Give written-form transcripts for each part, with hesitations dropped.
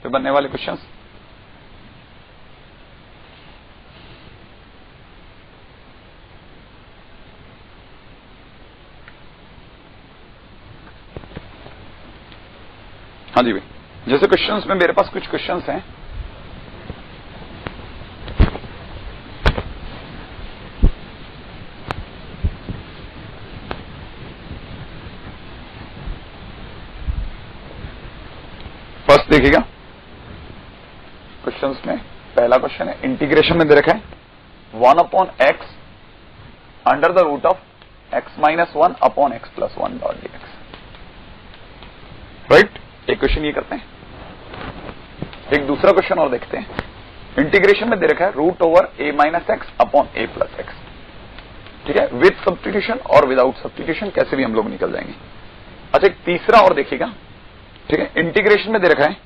तो बनने वाले क्वेश्चन हाँ जी भाई, जैसे क्वेश्चंस में मेरे पास कुछ क्वेश्चंस हैं। फर्स्ट देखिएगा, क्वेश्चंस में पहला क्वेश्चन है, इंटीग्रेशन में दे रखा है 1/x under the root of x-1/x+1 dot dx। Right, एक क्वेश्चन ये करते हैं। एक दूसरा क्वेश्चन और देखते हैं, इंटीग्रेशन में दे रखा है √a-x/a+x। ठीक है, विद सब्स्टिट्यूशन और विदाउट सब्स्टिट्यूशन कैसे भी हम लोग निकल जाएंगे। अच्छा, एक तीसरा और देखिएगा। ठीक है, इंटीग्रेशन में दे रखा है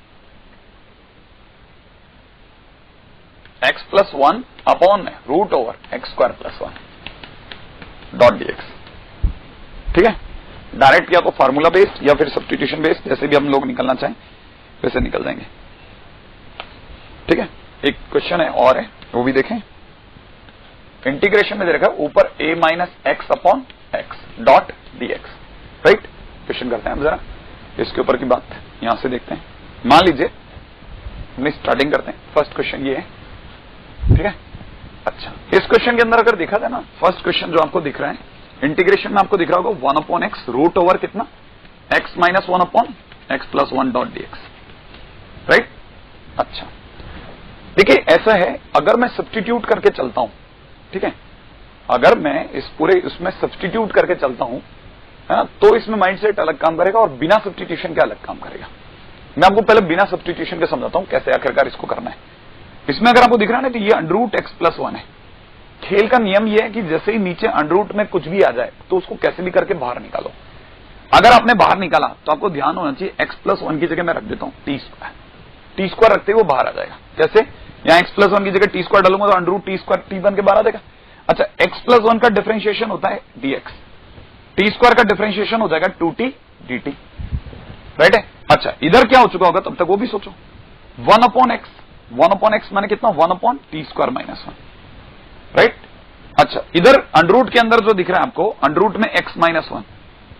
x+1/√x² + 1 डॉट dx। ठीक है, डायरेक्ट या तो फार्मूला बेस्ड या फिर सब्स्टिट्यूशन बेस्ड, जैसे भी हम लोग निकलना चाहें वैसे निकल जाएंगे। ठीक है, एक क्वेश्चन है और है, वो भी देखें। इंटीग्रेशन में दे रखा है ऊपर a-x/x dot dx। Right, question करते हैं हम जरा इसके ऊपर की बात यहां से देखते हैं। मान लीजिए हमने स्टार्टिंग करते हैं, फर्स्ट क्वेश्चन ये है। ठीक है, अच्छा, इस क्वेश्चन के अंदर अगर देखा जाए ना, फर्स्ट क्वेश्चन जो आपको दिख रहा है इंटीग्रेशन में, आपको दिख रहा होगा 1/x रूट ओवर कितना x-1/x+1 डॉट dx। राइट, अच्छा देखिए ऐसा है, अगर मैं सब्स्टिट्यूट करके चलता हूं, ठीक है, अगर मैं इस पूरे उसमें सब्स्टिट्यूट करके चलता हूं, है ना, तो इसमें माइंडसेट अलग काम करेगा और बिना सब्स्टिट्यूशन के अलग काम करेगा। मैं आपको पहले बिना सब्स्टिट्यूशन के समझाता हूं कैसे आखिरकार इसको करना है। इसमें अगर आपको दिख रहा है ना कि ये √x+1 है, खेल का नियम ये है कि जैसे ही नीचे अंडर में कुछ भी आ जाए तो उसको कैसे भी करके बाहर निकालो। अगर आपने बाहर निकाला तो आपको ध्यान होना चाहिए x+1 की जगह मैं रख देता हूं t² रखते ही वो बाहर आ जाएगा। कैसे, यहां x+1 की जगह t² डालूंगा तो अंडर t बन के बाहर आ जाएगा। अच्छा, x+1 का डिफरेंशिएशन होता है dx, t² का डिफरेंशिएशन हो जाएगा 2t dt। राइट है, अच्छा इधर क्या हो चुका होगा तब तक वो भी सोचो, 1/x माने कितना 1/t² - 1। राइट, अच्छा इधर अंडर के अंदर जो दिख रहा है आपको, अंडर में x-1,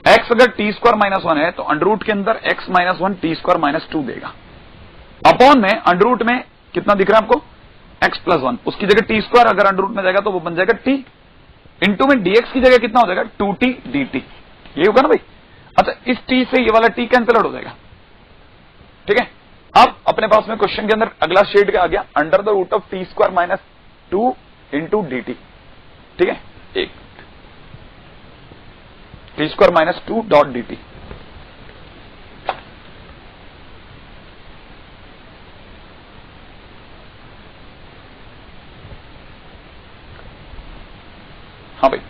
x अगर t² - 1 है तो अंडर के अंदर x-1 t² - 2 देगा। अपॉन में अंडर में कितना दिख रहा है आपको x+1, उसकी जगह t² अगर अंडर में जाएगा तो वो बन जाएगा t, इंटू में dx की जगह कितना हो जाएगा 2t dt। ये होगा ना भाई। अच्छा, इस t से ये वाला t कैंसिल आउट हो जाएगा। ठीक है, अब अपने पास में क्वेश्चन के अंदर अगला शेड क्या आ गया, under the root of t² - 2 into dt। ठीक है, एक t² - 2 डॉट dt। हाँ भाई,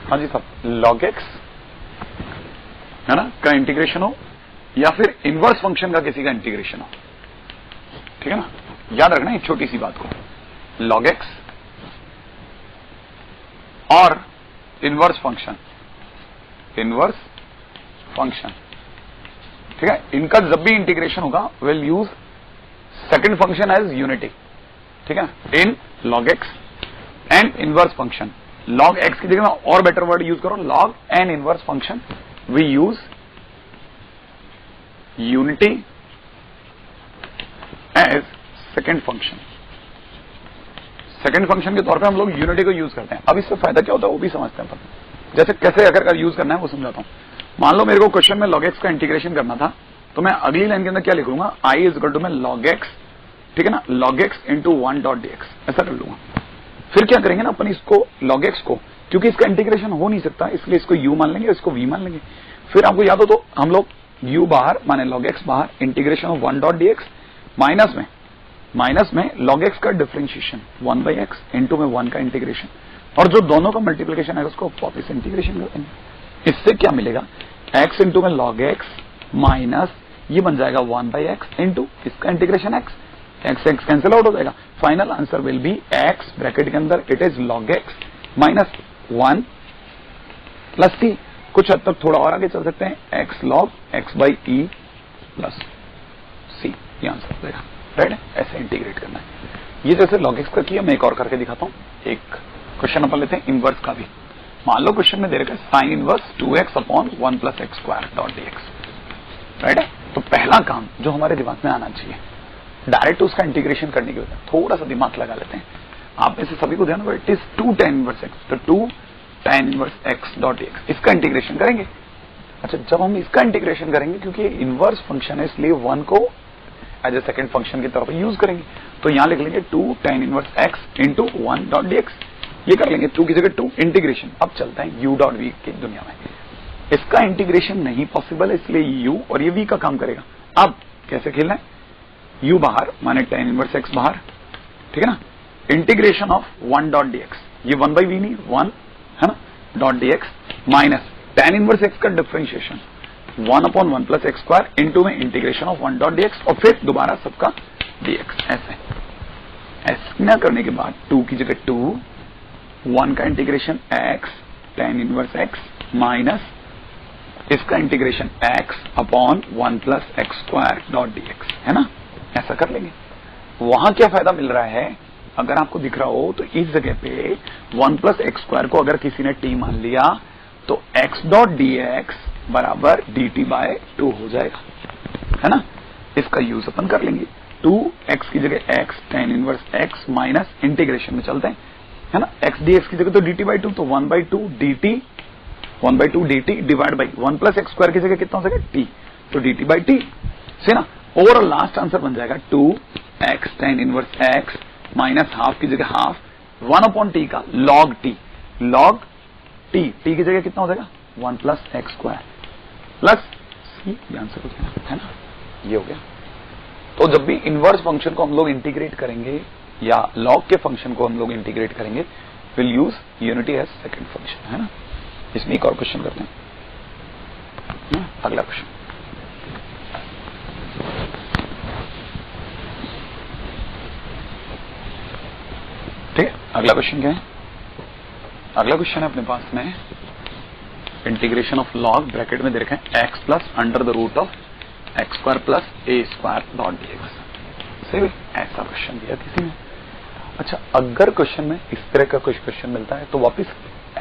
हाँ जी साहब, log x है ना का इंटीग्रेशन हो या फिर इनवर्स फंक्शन का किसी का इंटीग्रेशन हो। ठीक है ना, याद रखना एक छोटी सी बात को, log x और इनवर्स फंक्शन, ठीक है, इनका जब भी इंटीग्रेशन होगा will use second function as unity. ठीक है, इन log x and inverse function, log x की जगह में और बेटर वर्ड यूज करो, log and inverse function we use unity as second function. Second function के तौर पे हम लोग यूनिटी को यूज करते हैं। अब इससे फायदा क्या होता है वो भी समझते हैं, जैसे कैसे अगर यूज करना है वो समझाता हूं। मान लो मेरे को क्वेश्चन में log x का इंटीग्रेशन करना था, तो मैं अगली लाइन के अंदर क्या लिख लूंगा, i = में log x, ठीक है ना, log x × 1 डॉट dx, ऐसा कर लूंगा। फिर क्या करेंगे ना अपन इसको log x को, क्योंकि इसका इंटीग्रेशन हो नहीं सकता इसलिए इसको u मान लेंगे, इसको v मान लेंगे। फिर आपको याद हो तो हम लोग u बाहर माने log x बाहर, integration of 1 dot dx, minus में log x का डिफरेंशिएशन 1 बाई एक्स, इंटू में 1 का इंटीग्रेशन, और जो दोनों का मल्टीप्लीकेशन है उसको वापस इंटीग्रेशन कर देंगे। इससे क्या मिलेगा, x इंटू में log x माइनस ये बन जाएगा 1 बाई एक्स इंटू इसका integration x, x cancel out हो जाएगा। Final answer will be x bracket के अंदर it is log x minus 1 plus t। कुछ हद तक थोड़ा और आगे चल सकते हैं, x log x by e plus c, ये आंसर हो जाएगा। राइट है, ऐसे इंटीग्रेट करना है। ये जैसे log x का किया, मैं एक और करके दिखाता हूँ। एक क्वेश्चन अपन लेते हैं इनवर्स का भी। मान लो क्वेश्चन में दे रखा है sine inverse 2x upon 1 plus x square dot dx। Right है, तो पहला काम जो हमारे दिमाग में आना चाहिए, डायरेक्ट उसका इंटीग्रेशन करने की वजह थोड़ा सा दिमाग लगा लेते हैं। आप में से सभी को ध्यान होगा, it is 2 tan inverse x, तो 2 tan inverse x dot dx, इसका इंटीग्रेशन करेंगे। अच्छा, जब हम इसका इंटीग्रेशन करेंगे, क्योंकि इनवर्स फंक्शन है इसलिए 1 को एज ए सेकंड फंक्शन की तरफ यूज करेंगे, तो यहां लिख लेंगे 2 tan inverse x into 1 dot dx, ये कर लेंगे 2 की जगह 2 इंटीग्रेशन। अब चलते हैं u डॉट v की दुनिया में। इसका इंटीग्रेशन नहीं पॉसिबल है, इसलिए u और ये v का काम करेगा। अब कैसे खेलना है, u बाहर माने tan इनवर्स x बाहर, ठीक है ना, इंटीग्रेशन ऑफ 1 डॉट dx, ये 1 बाई v नहीं 1 है ना, dot dx minus tan inverse x का differentiation 1 upon 1 plus x square into में इंटीग्रेशन ऑफ 1 डॉट dx, और फिर दोबारा सबका dx। ऐसे न करने के बाद 2 की जगह 2, 1 का integration x tan inverse x minus इसका integration x upon 1 plus x square dot dx, है ना, ऐसा कर लेंगे। वहां क्या फायदा मिल रहा है, अगर आपको दिख रहा हो तो इस जगह पे 1 प्लस एक्स स्क्वायर को अगर किसी ने t मान लिया तो x डॉट dx बराबर dt बाय 2 हो जाएगा, है ना। इसका यूज अपन कर लेंगे, 2x की जगह x tan inverse x minus integration में चलते हैं, है ना, x dx की जगह तो dt बाई 2, तो 1 by 2 dt divide by 1 plus x square की जगह कितना हो जाएगा t, तो dt बाई t से ना, ओवरऑल लास्ट आंसर बन जाएगा 2x tan inverse x minus half की जगह हाफ 1 अपॉन t का log t की जगह कितना हो जाएगा 1 plus x square plus c, ये आंसर हो जाएगा, है ना, ये हो गया। तो जब भी इनवर्स फंक्शन को हम लोग इंटीग्रेट करेंगे या लॉग के फंक्शन को हम लोग इंटीग्रेट करेंगे, will use unity as second function, है ना। इसमें एक और क्वेश्चन करते हैं, अगला क्वेश्चन। ठीक है, अगला क्वेश्चन क्या है, अगला क्वेश्चन है अपने पास में इंटीग्रेशन ऑफ लॉग ब्रैकेट में दे रखा है x plus under the root of x square plus a square dot dx। सही, ऐसा क्वेश्चन दिया किसी ने। अच्छा, अगर क्वेश्चन में इस तरह का कुछ क्वेश्चन मिलता है तो वापस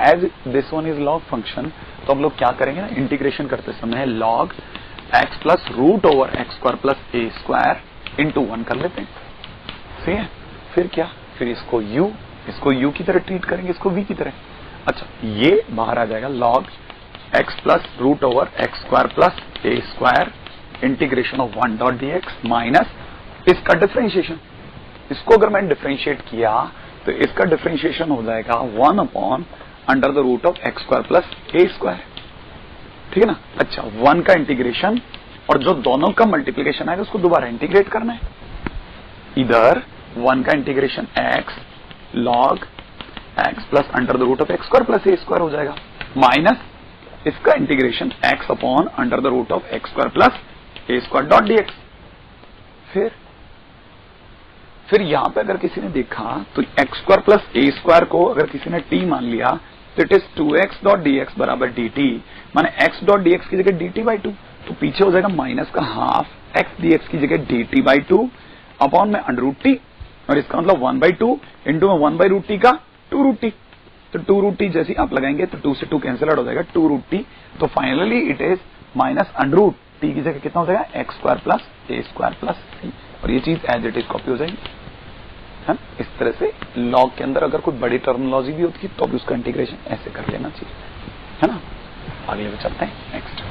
as this one is log function, तो हम लोग क्या करेंगे ना, इंटीग्रेशन करते समय log x plus root over x square plus a square into 1 कर लेते हैं। सही है, फिर क्या, फिर इसको u की तरह ट्रीट करेंगे, इसको v की तरह। अच्छा, ये बाहर आ जाएगा log x plus root over x square plus a square integration of 1 dot dx minus इसका डिफरेंशिएशन। इसको अगर मैंने डिफरेंशिएट किया तो इसका डिफरेंशिएशन हो जाएगा 1 upon under the root of x square plus a square, ठीक है ना। अच्छा, 1 का इंटीग्रेशन और जो दोनों का मल्टीप्लीकेशन आएगा उसको दोबारा इंटीग्रेट करना है। इधर 1 का integration x log x plus under the root of x square plus a square हो जाएगा, माइनस इसका integration x upon under the root of x square plus a square dot dx। फिर यहां पे अगर किसी ने देखा तो x square plus a square को अगर किसी ने t मान लिया तो it is 2x dot dx बराबर dt, माने x डॉट dx की जगह dt बाई 2, तो पीछे हो जाएगा माइनस का हाफ x dx की जगह dt बाई 2 अपॉन में अंडर रूट टी, और इसका मतलब 1 बाई 2 इंटू में 1 बाई रूट टी का 2 रूट टी, तो 2 रूट टी जैसे आप लगाएंगे तो 2 से 2 कैंसिल आउट हो जाएगा 2 रूट टी, तो finally it is minus under root t की जगह कितना हो जाएगा x square plus a square plus c, और ये चीज एज इट इज कॉपी हो जाएगी, है। इस तरह से लॉग के अंदर अगर कोई बड़ी टर्मिनोलॉजी भी होती है तो भी उसका इंटीग्रेशन ऐसे कर लेना चाहिए, है ना। आगे भी चलते हैं, नेक्स्ट।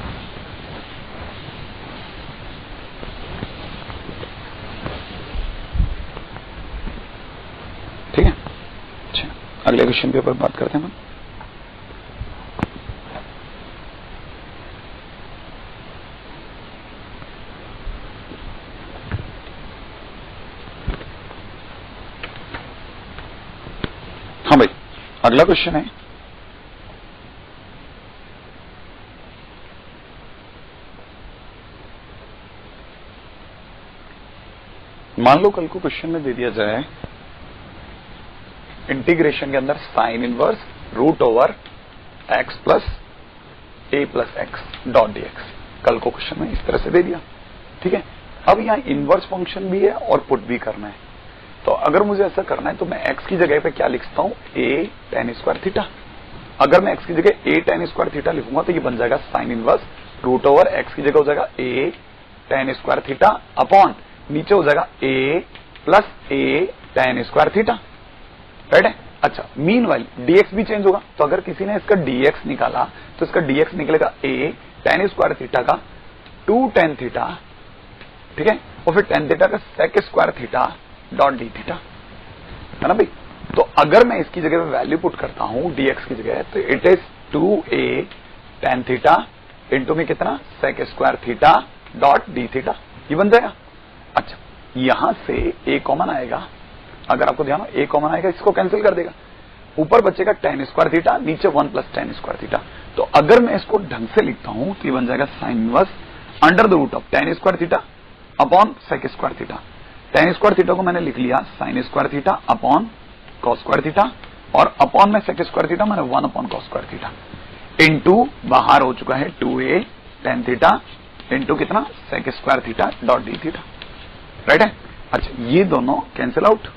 ठीक है, अच्छा, अगले क्वेश्चन के ऊपर बात करते हैं हम। अगला क्वेश्चन है, मान लो कल को क्वेश्चन में दे दिया जाए इंटीग्रेशन के अंदर sine inverse root over x plus a plus x dot dx. कल को क्वेश्चन में इस तरह से दे दिया, ठीक है। अब यहाँ इनवर्स फंक्शन भी है और पुट भी करना है। तो अगर मुझे ऐसा करना है तो मैं एक्स की जगह पे क्या लिख सकता हूं, ए टेन स्क्वायर थीटा। अगर मैं एक्स की जगह ए टेन स्क्वायर थीटा लिखूंगा तो ये बन जाएगा sine inverse root over x की जगह हो जाएगा a tan square theta upon नीचे हो जाएगा a plus a tan square theta, right है। अच्छा, मीनवाइल डीएक्स भी चेंज होगा। तो अगर किसी ने इसका डीएक्स निकाला तो इसका डीएक्स निकलेगा ए टेन स्क्वायर थीटा का टू टेन थीटा, ठीक है, और फिर टेन थीटा का sec square theta dot d theta, है ना भाई। तो अगर मैं इसकी जगह पे वैल्यू पुट करता हूं डीएक्स की जगह तो it is 2a tan theta into में कितना sec square theta dot d theta, ये बन जाएगा। अच्छा, यहां से a कॉमन आएगा, अगर आपको ध्यान हो a कॉमन आएगा, इसको कैंसिल कर देगा, ऊपर बचेगा टेन स्क्वायर थीटा, नीचे 1 प्लस टेन स्क्वायर थीटा। तो अगर मैं इसको ढंग से लिखता हूं तो ये बन जाएगा sine inverse under the root of tan square theta upon sec square theta. Tan square theta को मैंने लिख लिया sine square theta upon cos square theta, और अपॉन में सेक स्क्वायर थीटा मैंने 1 upon cos square theta, into बाहर हो चुका है 2a टेन थीटा इंटू कितना sec square theta dot d theta, right है। अच्छा, ये दोनों cancel out.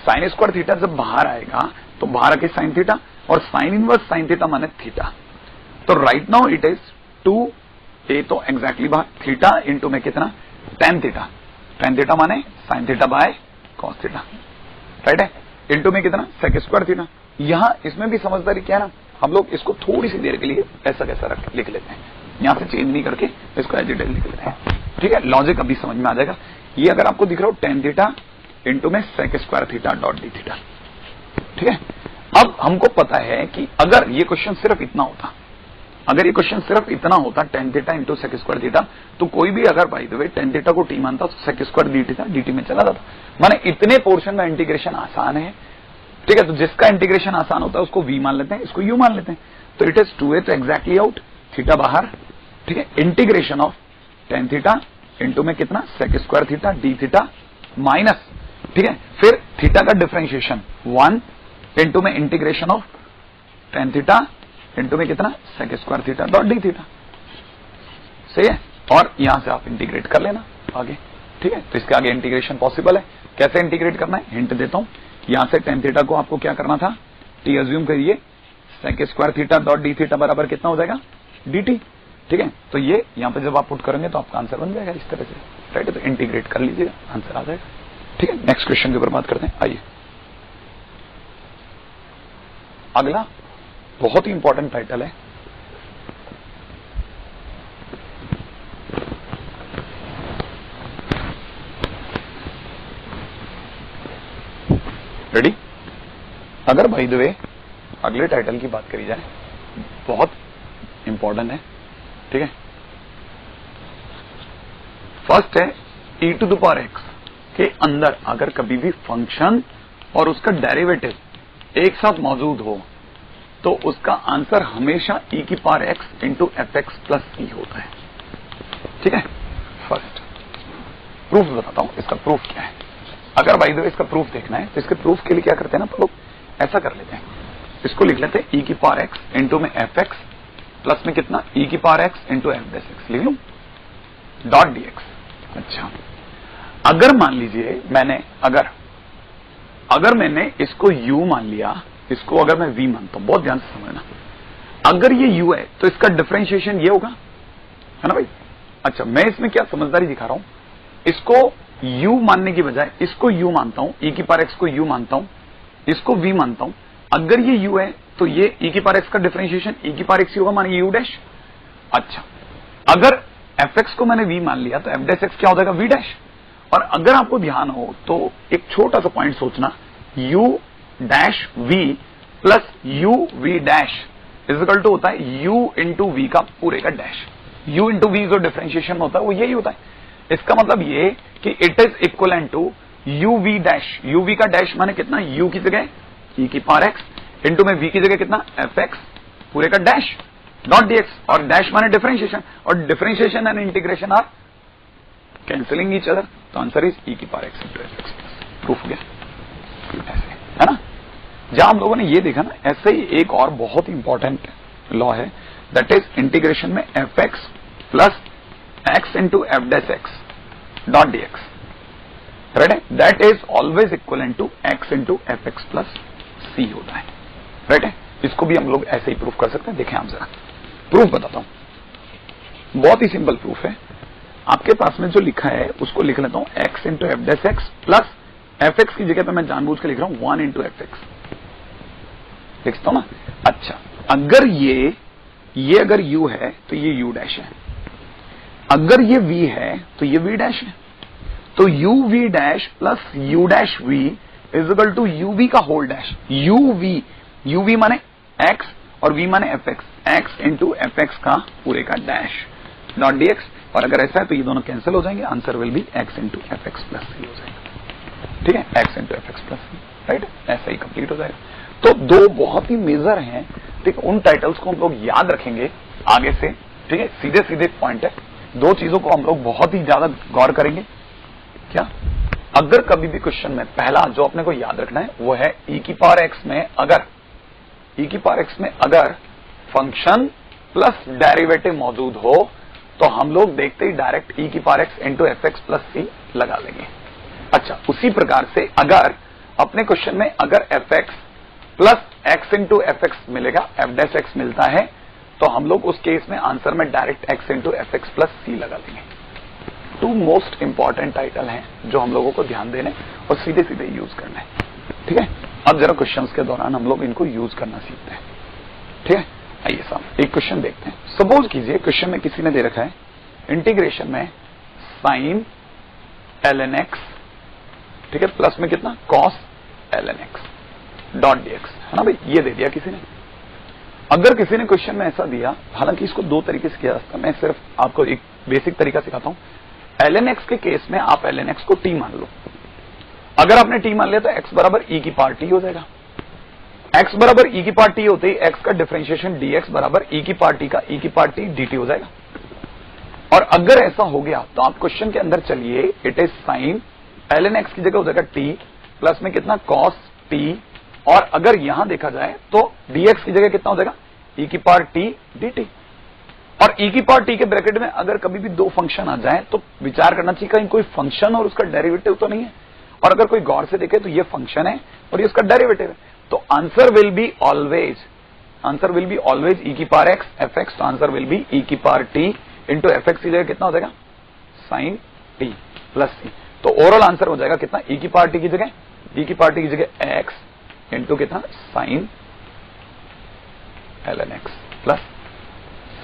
Sine square theta जब बाहर आएगा तो बाहर आके साइन थीटा, और साइन इनवर्स साइन थीटा माने थीटा। तो right now it is 2a तो एग्जैक्टली बाहर, थीटा इंटू में कितना टेन थीटा, टेन थीटा माने sine theta by cos theta, right है, इंटू में कितना सेक स्क्वायर थीटा। यहां इसमें भी समझदारी क्या है ना, हम लोग इसको थोड़ी सी देर के लिए ऐसा कैसा लिख लेते हैं, यहां से चेंज नहीं करके इसको एज इट इज लिख लेते हैं, ठीक है। लॉजिक अभी समझ में आ जाएगा। ये अगर आपको दिख रहा हो टेन थीटा इंटू में sec square theta dot d theta, ठीक है। अब हमको पता है कि अगर ये क्वेश्चन सिर्फ इतना होता, अगर ये क्वेश्चन सिर्फ इतना होता tan theta into sec square theta, तो कोई भी अगर by the way tan theta को टी मानता तो sec square d theta d t में चला जाता। माने इतने पोर्शन में इंटीग्रेशन आसान है, ठीक है। तो जिसका इंटीग्रेशन आसान होता है उसको v मान लेते हैं, इसको u मान लेते हैं। तो इट इज 2a तो एग्जैक्टली आउट, थीटा बाहर, ठीक है। Integration of tan theta into में कितना sec square theta d theta minus, ठीक है, फिर थीटा का डिफरेंशिएशन 1 इंटू में integration of tan theta into में कितना sec square theta dot d theta, सही है। और यहां से आप इंटीग्रेट कर लेना आगे, ठीक है। तो इसके आगे इंटीग्रेशन पॉसिबल है। कैसे इंटीग्रेट करना है हिंट देता हूं। यहां से टेन थीटा को आपको क्या करना था, टी अज्यूम करिए, sec square theta dot d theta बराबर कितना हो जाएगा डी टी, ठीक है। तो ये यहां पे जब आप पुट करेंगे तो आपका आंसर बन जाएगा इस तरह से, राइट है। तो इंटीग्रेट कर लीजिएगा, आंसर आ जाएगा, ठीक है। नेक्स्ट क्वेश्चन के ऊपर बात करते हैं, आइए। अगला बहुत ही इंपॉर्टेंट टाइटल है, रेडी। अगर बाय द वे अगले टाइटल की बात करी जाए, बहुत इंपॉर्टेंट है, ठीक है। फर्स्ट है e to the power x के अंदर अगर कभी भी फंक्शन और उसका डेरिवेटिव एक साथ मौजूद हो तो उसका आंसर हमेशा e की power x into f x plus e होता है, ठीक है। फर्स्ट प्रूफ बताता हूं, इसका प्रूफ क्या है। अगर बाय द वे इसका प्रूफ देखना है तो इसके प्रूफ के लिए क्या करते हैं ना, तो लोग ऐसा कर लेते हैं, इसको लिख लेते हैं e की पावर एक्स इंटू में एफ एक्स प्लस में कितना e की power x into f dash x, लिख लूं डॉट डी एक्स। अच्छा, अगर मान लीजिए मैंने अगर मैंने इसको u मान लिया, इसको अगर मैं v मानता हूं, बहुत ध्यान से समझना, अगर ये u है तो इसका डिफरेंशिएशन ये होगा, है ना भाई। अच्छा, मैं इसमें क्या समझदारी दिखा रहा हूं, इसको u मानने की बजाय इसको u मानता हूं, e की पावर x को u मानता हूं, इसको v मानता हूं। अगर ये u है तो ये e की पावर x का डिफरेंशिएशन e की पावर x ही होगा, माने u डैश। अच्छा, अगर fx को मैंने v मान लिया तो f डैश x क्या हो जाएगा v डैश। और अगर आपको ध्यान हो तो एक छोटा सा पॉइंट सोचना, u dash v plus u v dash equal to होता है u इंटू v का पूरे का डैश। u इंटू v जो डिफरेंशिएशन होता है वो यही होता है। इसका मतलब ये कि it is equal to u v dash, u v का डैश माने कितना, u की जगह e की पावर x इंटू में v की जगह कितना fx पूरे का डैश डॉट dx, और डैश माने डिफरेंशिएशन, और differentiation and integration are cancelling each other, तो आंसर इज e की पावर x इंटू fx प्लस। प्रूफ हो गया, ऐसे है ना। जहां हम लोगों ने ये देखा ना, ऐसे ही एक और बहुत ही इंपॉर्टेंट लॉ है, दैट इज इंटीग्रेशन में fx plus x into f dash x dot dx, right है, that is always equal to x into f x plus c होता है, राइट है। इसको भी हम लोग ऐसे ही प्रूफ कर सकते हैं। देखें आप जरा, प्रूफ बताता हूं, बहुत ही सिंपल प्रूफ है। आपके पास में जो लिखा है उसको लिख लेता हूं, x into f dash x plus F x की जगह पे मैं जानबूझ के लिख रहा हूं 1 इंटू एफ एक्स, लिखता हूं ना। अच्छा, अगर ये अगर u है तो ये u डैश है, अगर ये v है तो ये v डैश है, तो u v dash plus u dash v is equal to u v का होल डैश, u v माने x और v माने f x, x into f x का पूरे का डैश डॉट dx, और अगर ऐसा है तो ये दोनों कैंसिल हो जाएंगे, answer will be x into f x plus c हो जाएगा, ठीक है, x into f x plus c, right, ऐसा ही कंप्लीट हो जाएगा। तो दो बहुत ही मेजर हैं, ठीक है, उन टाइटल्स को हम लोग याद रखेंगे आगे से, ठीक है, सीधे सीधे पॉइंट है। दो चीजों को हम लोग बहुत ही ज्यादा गौर करेंगे। क्या, अगर कभी भी क्वेश्चन में पहला जो अपने को याद रखना है वो है e की पावर x में अगर फंक्शन प्लस डेरिवेटिव मौजूद हो तो हम लोग देखते ही डायरेक्ट e की power x into f x plus c लगा लेंगे। अच्छा, उसी प्रकार से अगर अपने क्वेश्चन में अगर F x plus x into f x मिलेगा, एफ डैश एक्स मिलता है, तो हम लोग उस केस में आंसर में direct x into f x plus c लगा लेंगे। टू मोस्ट इंपॉर्टेंट टाइटल हैं जो हम लोगों को ध्यान देने और सीधे सीधे यूज करना है, ठीक है। अब जरा क्वेश्चंस के दौरान हम लोग इनको यूज करना सीखते हैं, ठीक है। आइए साहब एक क्वेश्चन देखते हैं। सपोज कीजिए क्वेश्चन में किसी ने दे रखा है इंटीग्रेशन में साइन ln x, ठीक है, प्लस में कितना cos ln x dot dx, है ना भाई, ये दे दिया किसी ने। अगर किसी ने क्वेश्चन में ऐसा दिया, हालांकि इसको दो तरीके से किया जा सकता है, मैं सिर्फ आपको एक बेसिक तरीका सिखाता हूं। ln x के केस में आप ln x को t मान लो, अगर आपने t मान लिया तो x बराबर e की पावर t हो जाएगा। x बराबर e की पावर t होते ही x का डिफरेंशिएशन dx बराबर e की पावर t का e की पावर t dt हो जाएगा। और अगर ऐसा हो गया तो आप क्वेश्चन के अंदर चलिए, it is sine ln x की जगह हो जाएगा t प्लस में कितना cos t, और अगर यहां देखा जाए तो dx की जगह कितना हो जाएगा e की पावर t dt। और e की पावर t के ब्रैकेट में अगर कभी भी दो फंक्शन आ जाए तो विचार करना चाहिए कहीं कोई फंक्शन और उसका डेरिवेटिव तो नहीं है, और अगर कोई गौर से देखे तो ये फंक्शन है और ये उसका डेरिवेटिव है, तो answer will be always e की पावर x एफ एक्स, तो आंसर विल बी e की power t into f x की जगह कितना हो जाएगा साइन t प्लस c, तो ओवरऑल आंसर हो जाएगा कितना e की पावर t की जगह x इंटू कितना sine ln x plus c,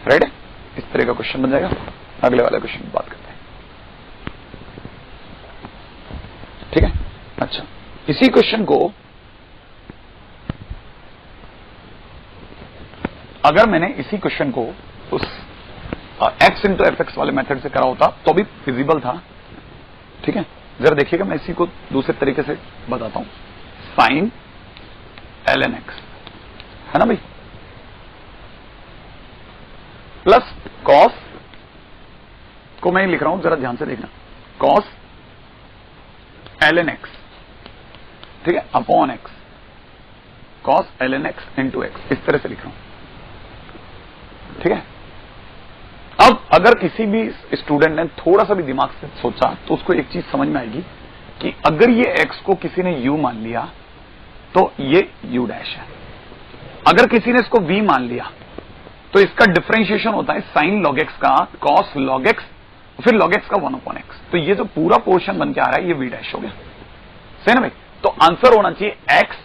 right है। इस तरह का क्वेश्चन बन जाएगा। अगले वाले क्वेश्चन की बात करते हैं, ठीक है। अच्छा, इसी क्वेश्चन को अगर मैंने इसी क्वेश्चन को उस x इंटू एफ एक्स वाले मेथड से करा होता तो भी फिजिबल था, ठीक है। जरा देखिएगा, मैं इसी को दूसरे तरीके से बताता हूं। साइन ln x, है ना भाई, प्लस कॉस को मैं लिख रहा हूं, जरा ध्यान से देखना, कॉस ln x, ठीक है, upon x, cos ln x into x, इस तरह से लिख रहा हूं, ठीक है। अब अगर किसी भी स्टूडेंट ने थोड़ा सा भी दिमाग से सोचा तो उसको एक चीज समझ में आएगी कि अगर ये x को किसी ने u मान लिया तो ये u डैश है, अगर किसी ने इसको v मान लिया तो इसका डिफरेंशिएशन होता है साइन log x का cos log x, फिर log x का 1/x, तो ये जो पूरा पोर्शन बन के आ रहा है ये v डैश हो गया, सही ना भाई। तो आंसर होना चाहिए x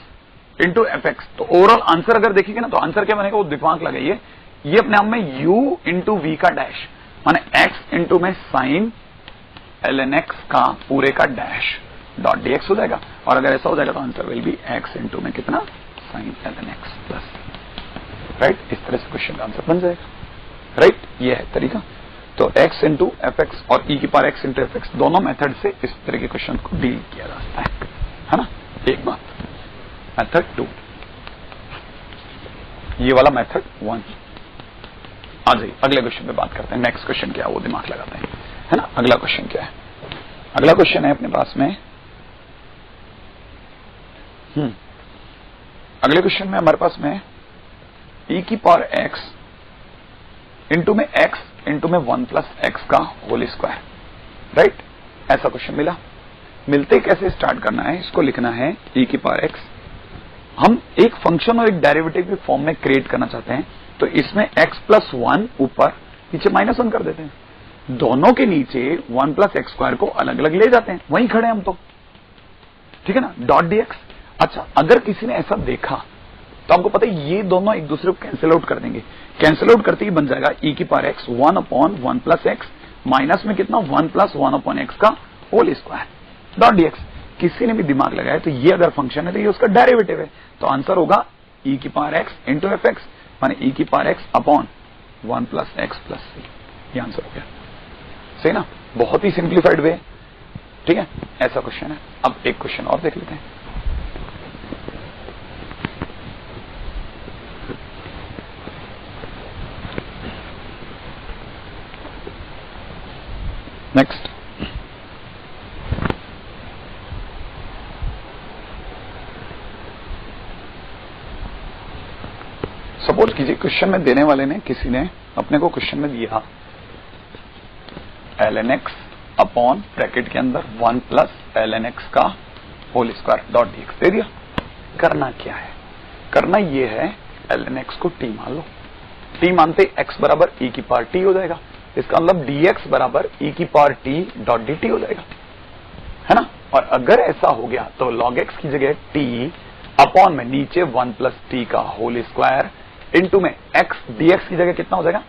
इंटू एफ एक्स। तो ओवरऑल आंसर अगर देखेंगे ना तो आंसर क्या बनेगा, वो दिमाग लगाइए, ये अपने आप में u इंटू वी का डैश, माने x इंटू में साइन ln x का पूरे का डैश डॉट dx हो जाएगा, और अगर ऐसा हो जाएगा तो answer will be x into में कितना sine ln x plus, right. इस तरह से क्वेश्चन का आंसर बन जाएगा, राइट। ये है तरीका। तो x इंटू एफ एक्स और e की power x into f x दोनों मेथड से इस तरह के क्वेश्चन को डील किया जा सकता है ना। एक बात मेथड 2, ये वाला मेथड 1। आ जाइए अगले क्वेश्चन पे बात करते हैं। नेक्स्ट क्वेश्चन क्या है वो दिमाग लगाते हैं, है ना। अगला क्वेश्चन क्या है? अगला क्वेश्चन है अपने पास में, अगले क्वेश्चन में हमारे पास में e की पावर x इंटू में x इंटू में 1 प्लस एक्स का होल स्क्वायर, राइट। ऐसा क्वेश्चन मिला। मिलते कैसे स्टार्ट करना है, इसको लिखना है e की पावर x। हम एक फंक्शन और एक डेरिवेटिव की फॉर्म में क्रिएट करना चाहते हैं, तो इसमें x प्लस 1 ऊपर, नीचे -1 कर देते हैं। दोनों के नीचे 1 प्लस एक्स स्क्वायर को अलग अलग ले जाते हैं, वहीं खड़े हम तो, ठीक है ना। Dot dx। अच्छा, अगर किसी ने ऐसा देखा तो आपको पता है ये दोनों एक दूसरे को कैंसिल आउट कर देंगे। कैंसिल आउट करते ही बन जाएगा e की power x 1 upon 1 plus x, minus में कितना 1 प्लस 1 अपॉन एक्स का होल स्क्वायर डॉट dx। किसी ने भी दिमाग लगाया तो ये अगर फंक्शन है तो ये उसका डेरिवेटिव है, तो आंसर होगा e की power x into f x, माने e की power x upon 1 plus x plus c. ये आंसर हो गया, सही ना। बहुत ही सिंप्लीफाइड वे, ठीक है। ऐसा क्वेश्चन है। अब एक क्वेश्चन और देख लेते हैं। नेक्स्ट, सपोज कीजिए क्वेश्चन में देने वाले ने, किसी ने अपने को क्वेश्चन में दिया ln x अपॉन ब्रैकेट के अंदर 1 प्लस ln x का होल स्क्वायर डॉट dx दे दिया। करना क्या है? करना ये है ln x को t मान लो। t मानते x बराबर e की पावर t हो जाएगा। इसका मतलब dx बराबर e की पावर t डॉट dt हो जाएगा, है ना। और अगर ऐसा हो गया तो log x की जगह t अपॉन में नीचे 1 प्लस t का होल स्क्वायर इंटू में x dx की जगह कितना हो जाएगा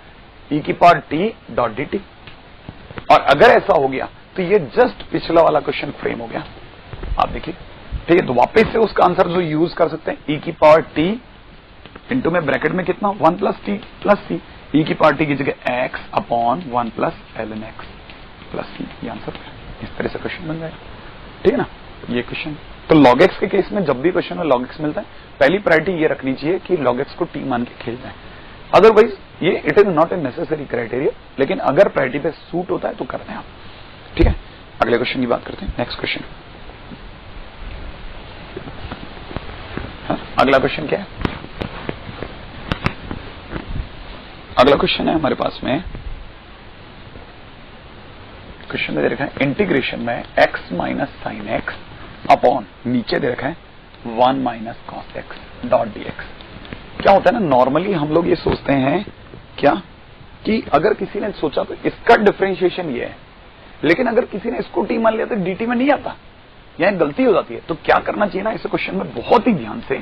e की पावर t डॉट dt। और अगर ऐसा हो गया तो ये जस्ट पिछला वाला क्वेश्चन फ्रेम हो गया। आप देखिए, ठीक है। तो वापस से उसका आंसर जो यूज कर सकते हैं, e की पावर t इंटू में ब्रैकेट में कितना 1 plus t plus c, e की पावर t की जगह x upon 1 plus ln x plus c। ये आंसर इस तरह से क्वेश्चन बन जाएगा, ठीक है ना। ये क्वेश्चन तो log x के केस में जब भी क्वेश्चन में log x मिलता है, पहली प्रायोरिटी ये रखनी चाहिए कि log x को t मान के खेल जाए। अदरवाइज ये it is not a necessary criteria, लेकिन अगर प्रायोरिटी पे सूट होता है तो करते हैं आप, ठीक है। अगले क्वेश्चन की बात करते हैं। नेक्स्ट क्वेश्चन, अगला क्वेश्चन क्या है? अगला क्वेश्चन है हमारे पास में, क्वेश्चन में दे रखा है इंटीग्रेशन में x minus sine x upon नीचे दे रखा है 1 minus cos x dot dx। क्या होता है ना, नॉर्मली हम लोग ये सोचते हैं क्या कि अगर किसी ने सोचा तो इसका डिफरेंशिएशन ये है, लेकिन अगर किसी ने इसको t मान लिया तो dt में नहीं आता, यहां गलती हो जाती है। तो क्या करना चाहिए ना, इस क्वेश्चन में बहुत ही ध्यान से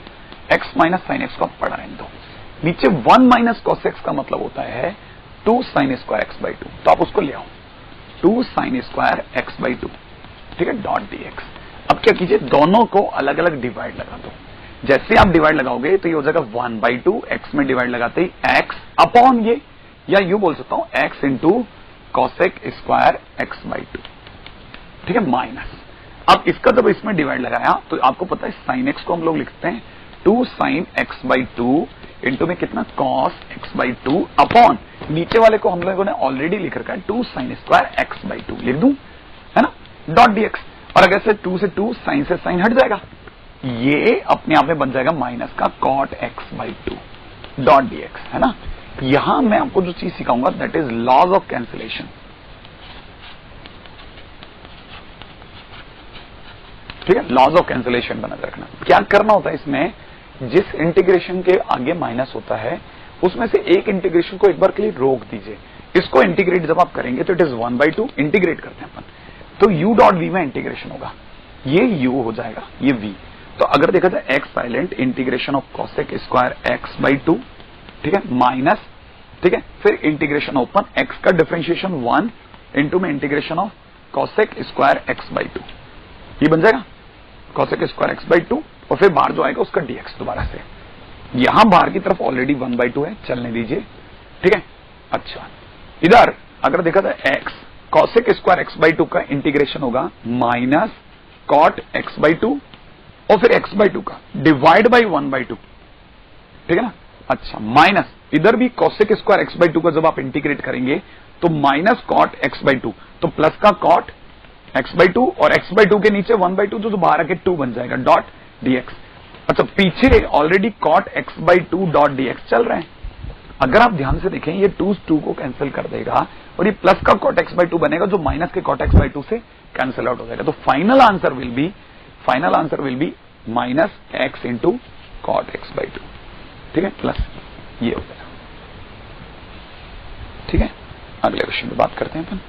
x माइनस साइन एक्स को पढ़ा रहने दो। नीचे 1 माइनस कॉस एक्स का मतलब होता है 2 साइन स्क्वायर एक्स बाई 2, तो आप उसको ले आओ 2 साइन स्क्वायर एक्स बाई 2, ठीक है, डॉट dx। अब क्या कीजिए, दोनों को अलग अलग डिवाइड लगा दो। जैसे आप डिवाइड लगाओगे तो ये हो जाएगा 1/2, एक्स में डिवाइड लगाते ही x अपॉन ये, या यूं बोल सकता हूं x into cosec square x by 2, ठीक है, माइनस। अब इसका जब इसमें डिवाइड लगाया तो आपको पता है साइन एक्स को हम लोग लिखते हैं 2 साइन एक्स बाई 2 इंटू में कितना कॉस एक्स बाई 2 अपॉन नीचे वाले को हम लोगों ने ऑलरेडी लिख रखा है 2 साइन स्क्वायर एक्स बाई 2 लिख दूं, है ना, डॉट dx। और अगर से 2 से 2 साइन से साइन हट जाएगा, ये अपने आप में बन जाएगा माइनस का cot x by 2 dot dx, है ना। यहां मैं आपको जो चीज सिखाऊंगा that is laws of cancellation, ठीक है। लॉज ऑफ कैंसिलेशन बना रखना। क्या करना होता है इसमें, जिस इंटीग्रेशन के आगे माइनस होता है उसमें से एक इंटीग्रेशन को एक बार के लिए रोक दीजिए। इसको इंटीग्रेट जब आप करेंगे तो इट इज 1/2, इंटीग्रेट करते हैं अपन, तो u डॉट v में इंटीग्रेशन होगा, ये u हो जाएगा, ये v। तो अगर देखा जाए x silent integration of cosec square x by 2, ठीक है, माइनस, ठीक है, फिर इंटीग्रेशन ओपन x का डिफरेंशिएशन 1 इंटू में integration of cosec square x by 2, ये बन जाएगा कॉसेक स्क्वायर एक्स बाई 2, और फिर बाहर जो आएगा उसका dx दोबारा से। यहां बाहर की तरफ ऑलरेडी 1/2 है, चलने दीजिए, ठीक है। अच्छा, इधर अगर देखा जाए x cosec square x by 2 का इंटीग्रेशन होगा माइनस कॉट एक्स बाई 2 और फिर x/2 का डिवाइड बाई 1/2, ठीक है ना। अच्छा, माइनस इधर भी cosec स्क्वायर x/2 का जब आप इंटीग्रेट करेंगे तो माइनस cot x/2, तो प्लस का cot x/2 और x/2 के नीचे 1/2 तो बाहर आके 2 बन जाएगा डॉट dx। अच्छा, पीछे ऑलरेडी cot x/2 डॉट dx चल रहे हैं। अगर आप ध्यान से देखें ये 2 को कैंसिल कर देगा और ये प्लस का cot x/2 बनेगा जो माइनस के cot x/2 से कैंसिल आउट हो जाएगा। तो final answer will B minus x into cot x/2, ठीक है, प्लस ये हो जाएगा। ठीक है, अगले क्वेश्चन पे बात करते हैं अपन।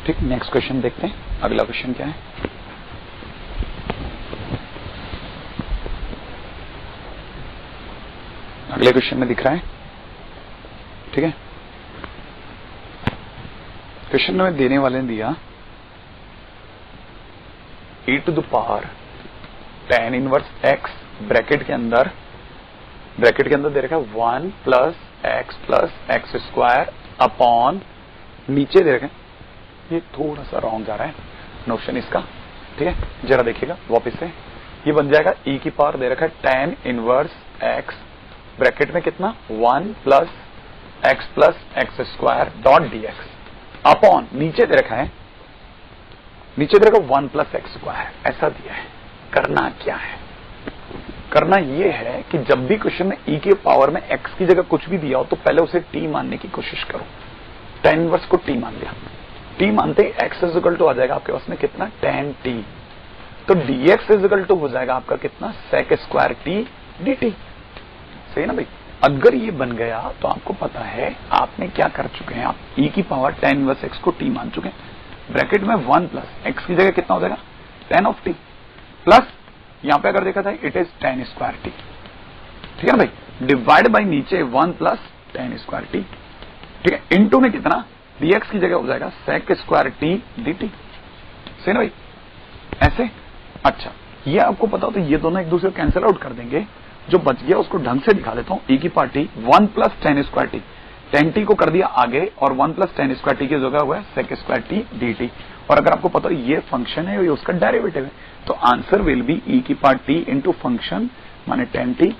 ठीक, नेक्स्ट क्वेश्चन देखते हैं। अगला क्वेश्चन क्या है? अगले क्वेश्चन में दिख रहा है, ठीक है, क्वेश्चन में देने वाले ने दिया e to the power tan inverse x bracket के अंदर दे रखा है 1 प्लस x स्क्वायर अपॉन, नीचे दे रखा है, ये थोड़ा सा रॉन्ग जा रहा है नोशन इसका, ठीक है, जरा देखिएगा वापस से। ये बन जाएगा e की पावर दे रखा है tan इनवर्स x ब्रैकेट में कितना 1 plus x square dot dx upon, नीचे दे रखा है 1 प्लस x स्क्वायर, ऐसा दिया है। करना क्या है? करना यह है कि जब भी क्वेश्चन में e के पावर में x की जगह कुछ भी दिया हो तो पहले उसे t मानने की कोशिश करो। tan इनवर्स को t मान लिया, t मानते ही x इज इक्वल टू आ जाएगा आपके पास में कितना tan t, तो dx इज इक्वल टू हो जाएगा आपका कितना sec स्क्वायर t dt। सही ना भाई? अगर ये बन गया तो आपको पता है आपने क्या कर चुके हैं, आप e की पावर tan इनवर्स x को t मान चुके हैं। ब्रैकेट में 1 प्लस x की जगह कितना हो जाएगा tan ऑफ t, प्लस यहां पे अगर देखा था it is tan square t, ठीक है ना भाई, डिवाइड बाई नीचे 1 प्लस tan स्क्वायर t, ठीक है, इनटू में कितना dx की जगह हो जाएगा sec स्क्वायर t dt। सही ना भाई? ऐसे। अच्छा, ये आपको पता हो तो ये दोनों एक दूसरे को कैंसिल आउट कर देंगे। जो बच गया उसको ढंग से दिखा देता हूं, e की power t 1 plus tan square t, tan t को कर दिया आगे और 1 प्लस tan स्क्वायर t की जगह हुआ है sec स्क्वायर t dt। और अगर आपको पता हो ये फंक्शन है, ये उसका डेरिवेटिव है, तो आंसर विल बी e की पावर t इंटू फंक्शन माने tan t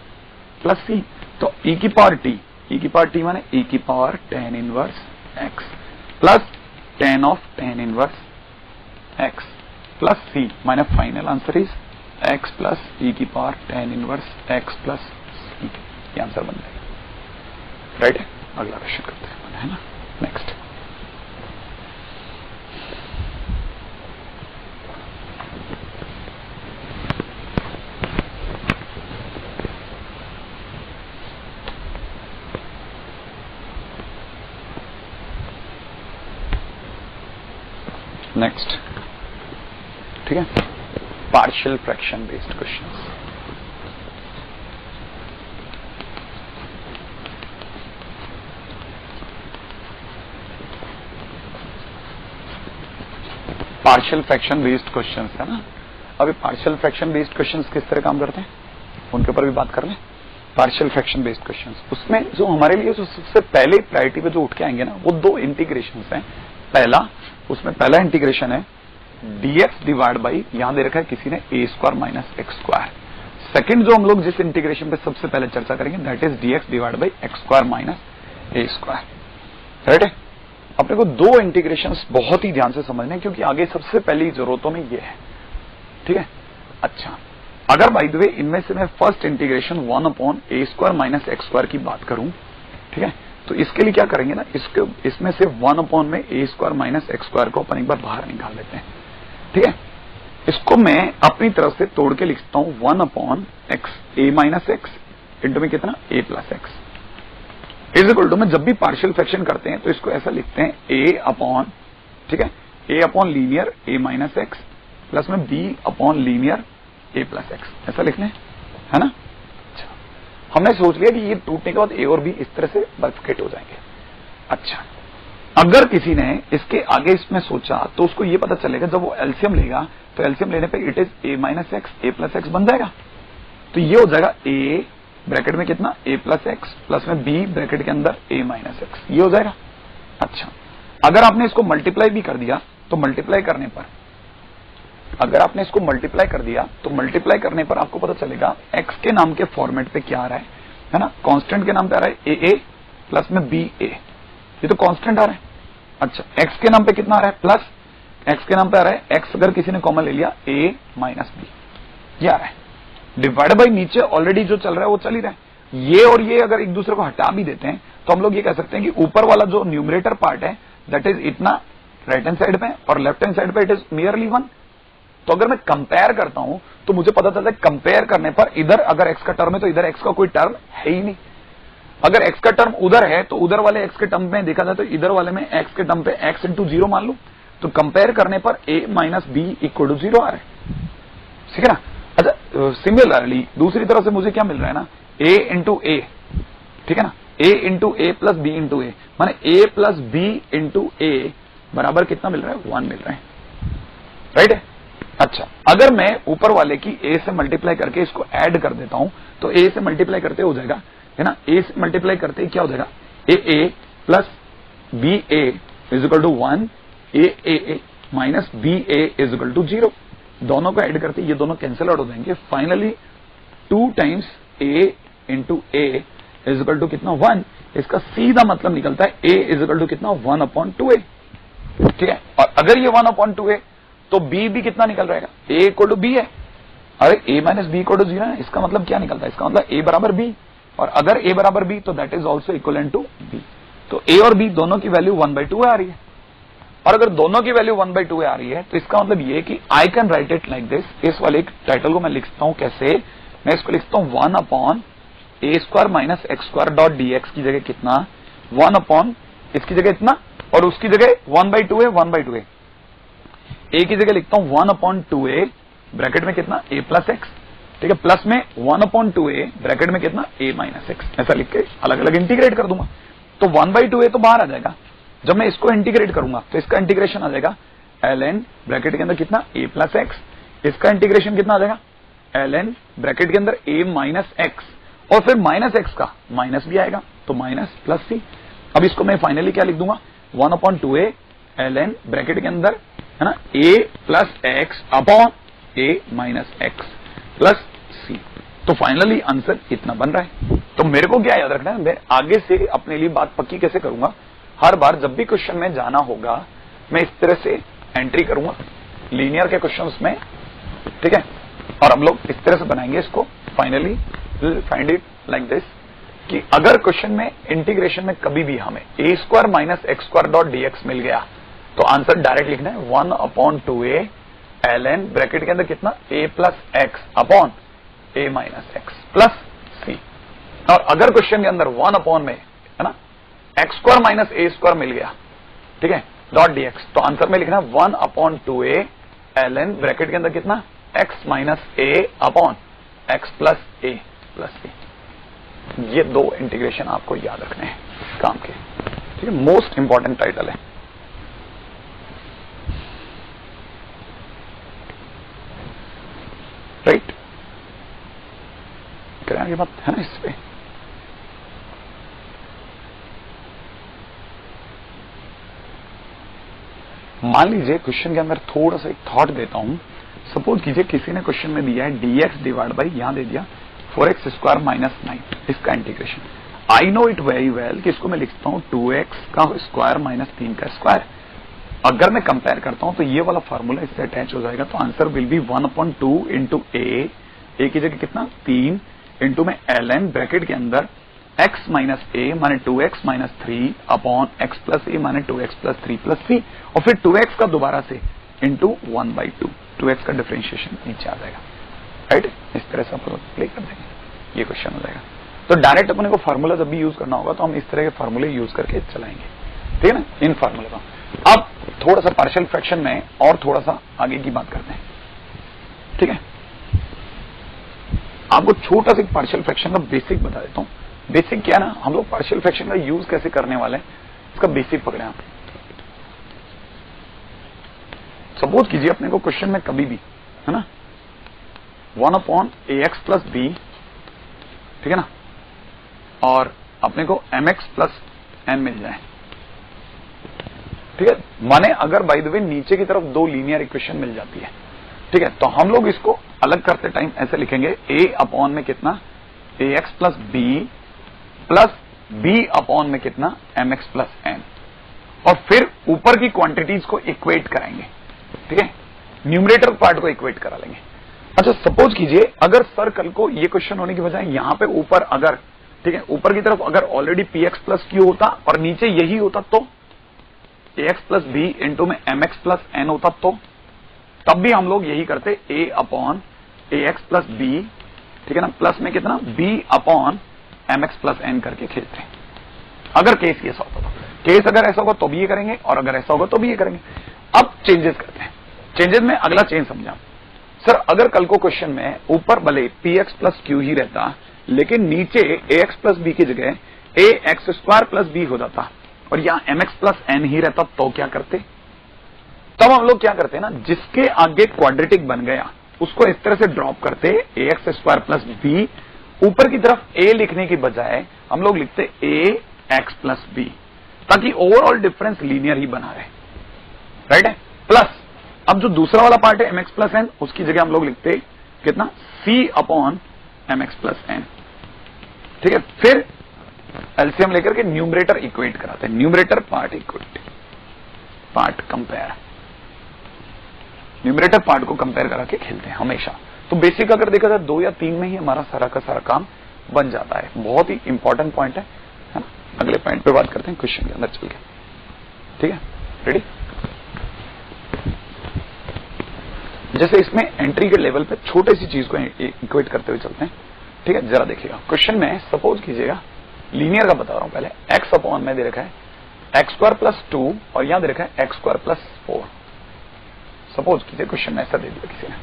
प्लस c। तो e की पावर t माने e की power tan inverse x plus tan of tan inverse x plus c, माने final answer is x plus e की power tan inverse x plus c। ये answer बन जाएगा। Right है? अगला क्वेश्चन करते हैं, है ना। नेक्स्ट, ठीक है, partial fraction based questions. Partial fraction based questions है ना। अभी पार्शियल फ्रैक्शन बेस्ड क्वेश्चंस किस तरह काम करते हैं उनके ऊपर भी बात कर लें। पार्शियल फ्रैक्शन बेस्ड क्वेश्चंस, उसमें जो हमारे लिए जो सबसे पहले प्रायोरिटी पे जो उठ के आएंगे ना, वो 2 इंटीग्रेशंस हैं। पहला इंटीग्रेशन है dx डिवाइड बाई, यहां दे रखा है किसी ने a square minus x square. Second जो हम लोग जिस इंटीग्रेशन पे सबसे पहले चर्चा करेंगे that is dx divide by x square minus a square. Right है? अपने को 2 इंटीग्रेशंस बहुत ही ध्यान से समझने हैं क्योंकि आगे सबसे पहली जरूरतों में ये है। ठीक है? अच्छा, अगर बाय द वे इनमें से मैं first integration 1 upon a square minus x square की बात करूं, ठीक है, तो इसके लिए क्या करेंगे ना, इसमें से 1 अपॉन में a square minus x square को अपन एक बार बाहर निकाल लेते हैं। ठीक है, इसको मैं अपनी तरफ से तोड़ के लिखता हूं 1 upon x a minus x into में कितना a plus x is equal to में जब भी पार्शियल फ्रैक्शन करते हैं तो इसको ऐसा लिखते हैं a अपॉन, ठीक है, a upon linear a minus x plus में b upon linear a plus x, ऐसा लिख लें, है ना। अच्छा, हमने सोच लिया कि ये टूटने के बाद a और b इस तरह से बाइफर्केट हो जाएंगे। अच्छा, अगर किसी ने इसके आगे इसमें सोचा तो उसको ये पता चलेगा जब वो एलसीएम लेगा तो एलसीएम लेने पे it is a minus x a plus x बन जाएगा। तो ये हो जाएगा a ब्रैकेट में कितना a प्लस एक्स प्लस में b ब्रैकेट के अंदर a माइनस एक्स, ये हो जाएगा। अच्छा, अगर आपने इसको मल्टीप्लाई भी कर दिया तो मल्टीप्लाई करने पर, अगर आपने इसको मल्टीप्लाई कर दिया तो मल्टीप्लाई करने पर आपको पता चलेगा x के नाम के फॉर्मेट पे क्या आ रहा है ना, कांस्टेंट के नाम पे आ रहा है a प्लस में b a, ये तो कांस्टेंट आ रहा है। अच्छा, x के नाम पे कितना आ रहा है प्लस, x के नाम पे आ रहा है x अगर किसी ने कॉमन ले लिया a माइनस b, ये आ रहा है। डिवाइड बाई नीचे ऑलरेडी जो चल रहा है वो चल ही रहा है। ये और ये अगर एक दूसरे को हटा भी देते हैं तो हम लोग ये कह सकते हैं कि ऊपर वाला जो न्यूमरेटर पार्ट है दैट इज इतना राइट हैंड साइड पे और लेफ्ट हैंड साइड पे इट इज मियरली 1। तो अगर मैं कंपेयर करता हूं तो मुझे पता चलता है कंपेयर करने पर इधर अगर एक्स का टर्म है तो इधर एक्स का कोई टर्म है ही नहीं। अगर एक्स का टर्म उधर है तो उधर वाले एक्स के टर्म में देखा जाए तो इधर वाले में एक्स के टर्म पे एक्स इंटू 0 मान लू, तो कंपेयर करने पर a minus b equal to 0 आ रहा है, ठीक है ना। अच्छा, सिमिलरली दूसरी तरफ से मुझे क्या मिल रहा है ना, a इंटू ए, ठीक है ना, a into a plus b into a, माने a plus b into a बराबर कितना मिल रहा है 1 मिल रहा है, राइट है। अच्छा, अगर मैं ऊपर वाले की a से मल्टीप्लाई करके इसको ऐड कर देता हूं तो a से मल्टीप्लाई करते हो जाएगा, है ना, a से मल्टीप्लाई करते क्या हो जाएगा, a plus b a is equal to 1, a minus b a is equal to 0। दोनों को ऐड करते ये दोनों कैंसिल आउट हो जाएंगे। Finally 2 times a into a is equal to कितना 1, इसका सीधा मतलब निकलता है a इज इक्वल टू कितना 1/2a, ठीक है। और अगर ये 1/2a तो b भी कितना निकल रहेगा, a इक्वल टू b है, अरे a minus b equal to 0 है, इसका मतलब क्या निकलता है, इसका मतलब a बराबर b, और अगर a बराबर b तो that is also equal to b। तो a और b दोनों की वैल्यू 1/2 आ रही है, और अगर दोनों की वैल्यू 1/2 आ रही है तो इसका मतलब ये कि I can write it like this. इस वाले टाइटल को मैं लिखता हूं कैसे, मैं इसको लिखता हूं 1/a² minus x² dot dx की जगह कितना 1/ इसकी जगह इतना, और उसकी जगह 1/2a 1/2a, a की जगह लिखता हूं 1/2a ब्रैकेट में कितना a प्लस एक्स, ठीक है, प्लस में 1/2a ब्रैकेट में कितना a माइनस एक्स, ऐसा लिख के अलग अलग इंटीग्रेट कर दूंगा। तो 1/2a तो बाहर आ जाएगा, जब मैं इसको इंटीग्रेट करूंगा तो इसका इंटीग्रेशन आ जाएगा ln ब्रैकेट के अंदर कितना a प्लस एक्स, इसका इंटीग्रेशन कितना आ जाएगा ln ब्रैकेट के अंदर a माइनस एक्स, और फिर माइनस एक्स का माइनस भी आएगा तो माइनस प्लस सी। अब इसको मैं फाइनली क्या लिख दूंगा 1/2a ln ब्रैकेट के अंदर, है ना, a plus x upon a minus x plus c. तो फाइनली आंसर इतना बन रहा है। तो मेरे को क्या याद रखना है, मैं आगे से अपने लिए बात पक्की कैसे करूंगा, हर बार जब भी क्वेश्चन में जाना होगा मैं इस तरह से एंट्री करूंगा लीनियर के क्वेश्चंस में, ठीक है, और हम लोग इस तरह से बनाएंगे इसको। Finally find it like this कि अगर क्वेश्चन में इंटीग्रेशन में कभी भी हमें a² minus x² dot dx मिल गया तो आंसर डायरेक्ट लिखना है 1/2a ln ब्रैकेट के अंदर कितना a plus x upon a minus x plus c. और अगर क्वेश्चन के अंदर 1/ में, है ना, x² माइनस a² मिल गया, ठीक है, डॉट dx, तो आंसर में लिखना 1/2a ln ब्रैकेट के अंदर कितना x minus a upon x plus a plus b। ये दो इंटीग्रेशन आपको याद रखने हैं काम के, ठीक है, मोस्ट इंपॉर्टेंट टाइटल है। राइट, ये बात है ना इस पे। मान लीजिए क्वेश्चन के अंदर थोड़ा सा एक थॉट देता हूं। सपोज कीजिए किसी ने क्वेश्चन में दिया है dx डिवाइड बाई, यहां दे दिया 4x² माइनस 9, इसका integration. I know it very well कि इसको मैं लिखता हूं 2x का स्क्वायर माइनस 3 का स्क्वायर। अगर मैं कंपेयर करता हूं तो ये वाला फॉर्मूला इससे अटैच हो जाएगा, तो आंसर विल बी 1/2 इंटू ए की जगह कितना 3 इंटू में ln ब्रैकेट के अंदर x माइनस ए माने 2x minus 3 upon x plus a माने 2x प्लस 3 प्लस सी, और फिर 2x का दोबारा से इंटू 1/2, 2x का डिफरेंशिएशन नीचे आ जाएगा, राइट। इस तरह से अपन प्ले कर देंगे, ये क्वेश्चन हो जाएगा। तो डायरेक्ट अपने को फार्मूला जब भी यूज करना होगा तो हम इस तरह के फार्मूले यूज करके चलाएंगे, ठीक है ना, इन फार्मूले का। अब थोड़ा सा पार्शियल फ्रैक्शन में और थोड़ा सा आगे की बात करते हैं, ठीक है। आपको छोटा सा पार्शियल फ्रैक्शन का बेसिक बता देता हूं। बेसिक क्या है ना, हम लोग पार्शियल फ्रैक्शन का यूज कैसे करने वाले हैं, इसका बेसिक पकड़े आप। सपोज कीजिए अपने को क्वेश्चन में कभी भी, है ना, 1/ax प्लस बी ठीक है ना, और अपने को mx प्लस n मिल जाए। ठीक है, माने अगर बाय द वे नीचे की तरफ दो लीनियर इक्वेशन मिल जाती है, ठीक है, तो हम लोग इसको अलग करते टाइम ऐसे लिखेंगे a अपॉन में कितना ax प्लस b अपॉन में कितना mx प्लस n, और फिर ऊपर की क्वांटिटीज को इक्वेट कराएंगे। ठीक है, न्यूमरेटर पार्ट को इक्वेट करा लेंगे। अच्छा, सपोज कीजिए अगर सर कल को ये क्वेश्चन होने की बजाय यहां पे ऊपर अगर, ठीक है, ऊपर की तरफ अगर ऑलरेडी px प्लस q होता और नीचे यही होता तो ax प्लस b इंटू में mx प्लस n होता, तो तब भी हम लोग यही करते a upon ax plus b, ठीक है ना, प्लस में कितना b upon mx plus n करके खेलते हैं। अगर केस ऐसा होता तो, केस अगर ऐसा होगा तो भी ये करेंगे और अगर ऐसा होगा तो भी ये करेंगे। अब चेंजेस करते हैं। चेंजेस में अगला चेंज समझा सर, अगर कल को क्वेश्चन में ऊपर भले px प्लस q ही रहता लेकिन नीचे ax प्लस b की जगह ax स्क्वायर प्लस b हो जाता और यहां mx प्लस n ही रहता, तो क्या करते? तब हम लोग क्या करते हैं ना, जिसके आगे क्वाड्रेटिक बन गया उसको इस तरह से ड्रॉप करते ax स्क्वायर प्लस b, ऊपर की तरफ a लिखने की बजाय हम लोग लिखते ax प्लस b, ताकि ओवरऑल डिफरेंस लीनियर ही बना रहे। राइट है, प्लस अब जो दूसरा वाला पार्ट है mx प्लस n, उसकी जगह हम लोग लिखते कितना c upon mx plus n। ठीक है, फिर एलसीएम लेकर के न्यूमरेटर इक्वेट कराते हैं, numerator part equate, part compare, numerator part को कंपेयर करा के खेलते हैं हमेशा। तो बेसिक अगर देखा जाए 2 या 3 में ही हमारा सारा का सारा काम बन जाता है। बहुत ही इंपॉर्टेंट पॉइंट है ना। अगले पॉइंट पे बात करते हैं क्वेश्चन के अंदर चल के। ठीक है, रेडी। जैसे इसमें एंट्री के लेवल पे छोटे सी चीज को इक्वेट करते हुए चलते हैं। ठीक है, जरा देखिएगा क्वेश्चन में, सपोज कीजिएगा लीनियर का बता रहा हूं पहले, x अपॉन में दे रखा है एक्स स्क्वायर प्लस 2 और यहां दे रखा है एक्स स्क्वायर प्लस 4। सपोज कीजिए क्वेश्चन में ऐसा दे दिया किसी ने।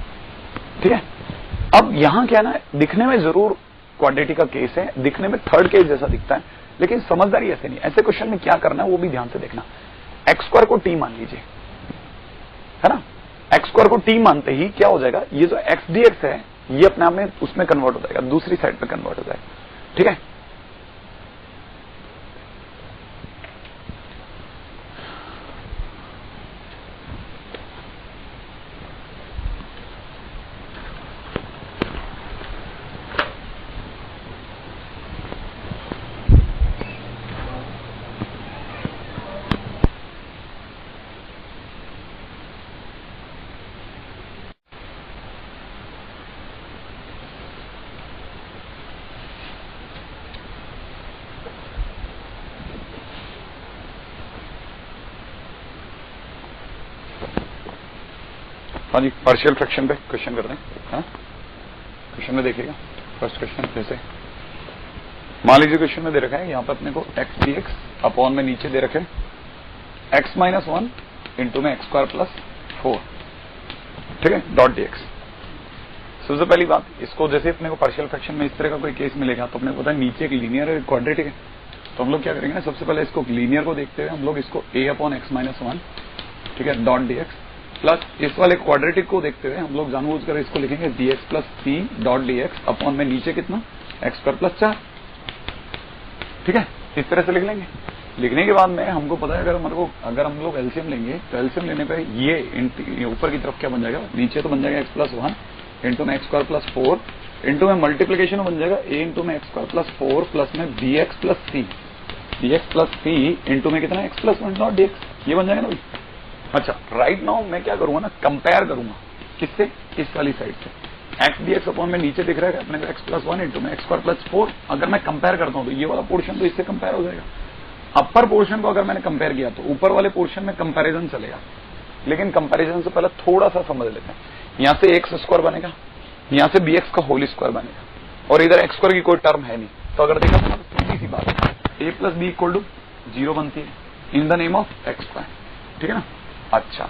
ठीक है, अब यहां क्या ना, दिखने में जरूर क्वाड्रेटिक का केस है, दिखने में थर्ड केस जैसा दिखता है, लेकिन समझदारी ऐसे नहीं। ऐसे क्वेश्चन में क्या करना है वो भी ध्यान से देखना। एक्स स्क्वायर को टी मान लीजिए, है ना, एक्स स्क्वायर को टी मानते ही क्या हो जाएगा, ये जो एक्स डी एक्स है ये अपने आप में उसमें कन्वर्ट हो जाएगा, दूसरी साइड पे कन्वर्ट हो जाएगा। ठीक है, हाँ जी, पार्शियल फ्रैक्शन पे क्वेश्चन कर दें। हाँ, क्वेश्चन में देखिएगा फर्स्ट क्वेश्चन, जैसे मान लीजिए क्वेश्चन में दे रखा है यहाँ पर अपने को एक्स डी एक्स अपॉन में नीचे दे रखे एक्स माइनस 1 इंटू में एक्स स्क्वायर प्लस 4। ठीक है, डॉट डी एक्स। सबसे पहली बात, इसको जैसे अपने को पार्शियल फ्रैक्शन में इस तरह का कोई केस मिलेगा तो अपने को पता है नीचे एक लीनियर है, क्वाड्रेटिक है, तो हम लोग क्या करेंगे, सबसे पहले इसको लीनियर को देखते हुए हम लोग इसको ए अपॉन एक्स माइनस 1, ठीक है, डॉट डी एक्स, प्लस इस वाले क्वाड्रेटिक को देखते हुए हम लोग जानबूझकर इसको लिखेंगे d x plus c dot d x upon में नीचे कितना एक्स स्क्वायर प्लस 4। ठीक है, इस तरह से लिख लेंगे। लिखने के बाद में हमको पता है अगर हम लोग एलसीएम लेंगे तो एलसीएम लेने पे ये ऊपर की तरफ क्या बन जाएगा, नीचे तो बन जाएगा एक्स प्लस 1 इंटू में एक्स स्क्वायर प्लस 4 इंटू में मल्टीप्लीकेशन बन जाएगा ए इंटू में एक्स स्क्वायर प्लस 4 प्लस में बी एक्स प्लस सी इंटू में कितना x plus 1 dot d x, ये बन जाएगा ना भाई। अच्छा, राइट नाउ मैं क्या करूंगा ना, कंपेयर करूंगा किससे, इस वाली साइड से। एक्स डी एक्स अपॉन में नीचे दिख रहा है अपने को एक्स प्लस 1 इंटू में एक्स स्क्वायर प्लस 4। अगर मैं कंपेयर करता हूं तो ये वाला पोर्शन तो इससे कंपेयर हो जाएगा। अपर पोर्शन को अगर मैंने कंपेयर किया तो ऊपर वाले पोर्शन में कंपैरिजन चलेगा, लेकिन कंपैरिजन से पहले थोड़ा सा समझ लेते हैं। यहां से एक्स स्क्वायर बनेगा, यहां से बी एक्स का होल स्क्वायर बनेगा और इधर एक्स स्क्वायर की कोई टर्म है नहीं, तो अगर देखा तो सीधी सी बात है, ए प्लस बी इक्वल टू 0 बनती है in the name of x square. ठीक है ना। अच्छा,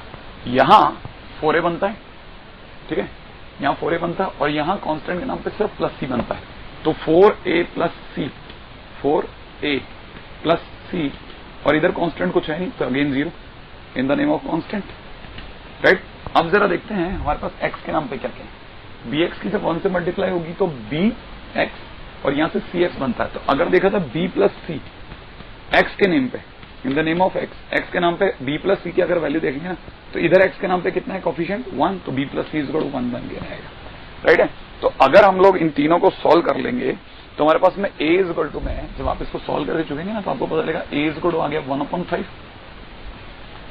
यहां 4a बनता है, ठीक है, यहां 4a बनता है और यहां कांस्टेंट के नाम पे सिर्फ प्लस सी बनता है, तो 4a प्लस सी, 4a प्लस सी, और इधर कांस्टेंट कुछ है नहीं तो again 0 in the name of constant. Right, अब जरा देखते हैं हमारे पास x के नाम पे क्या क्या है। bx की जब 1 से मल्टीप्लाई होगी तो bx और यहां से सी एक्स बनता है। तो अगर देखा था बी प्लस सी एक्स के नेम पे, in the name of x के नाम पे बी प्लस सी की अगर वैल्यू देखेंगे ना, तो इधर एक्स के नाम पे कितना है कोफिशिएंट 1, तो बी प्लस सी इज 1 बन गया रहेगा, राइट है। तो अगर हम लोग इन तीनों को सॉल्व कर लेंगे तो हमारे पास में ए इज इक्वल टू में, जब आप इसको सॉल्व करके चुकेंगे ना तो आपको पता चलेगा ए इज इक्वल टू आ गया 1/5,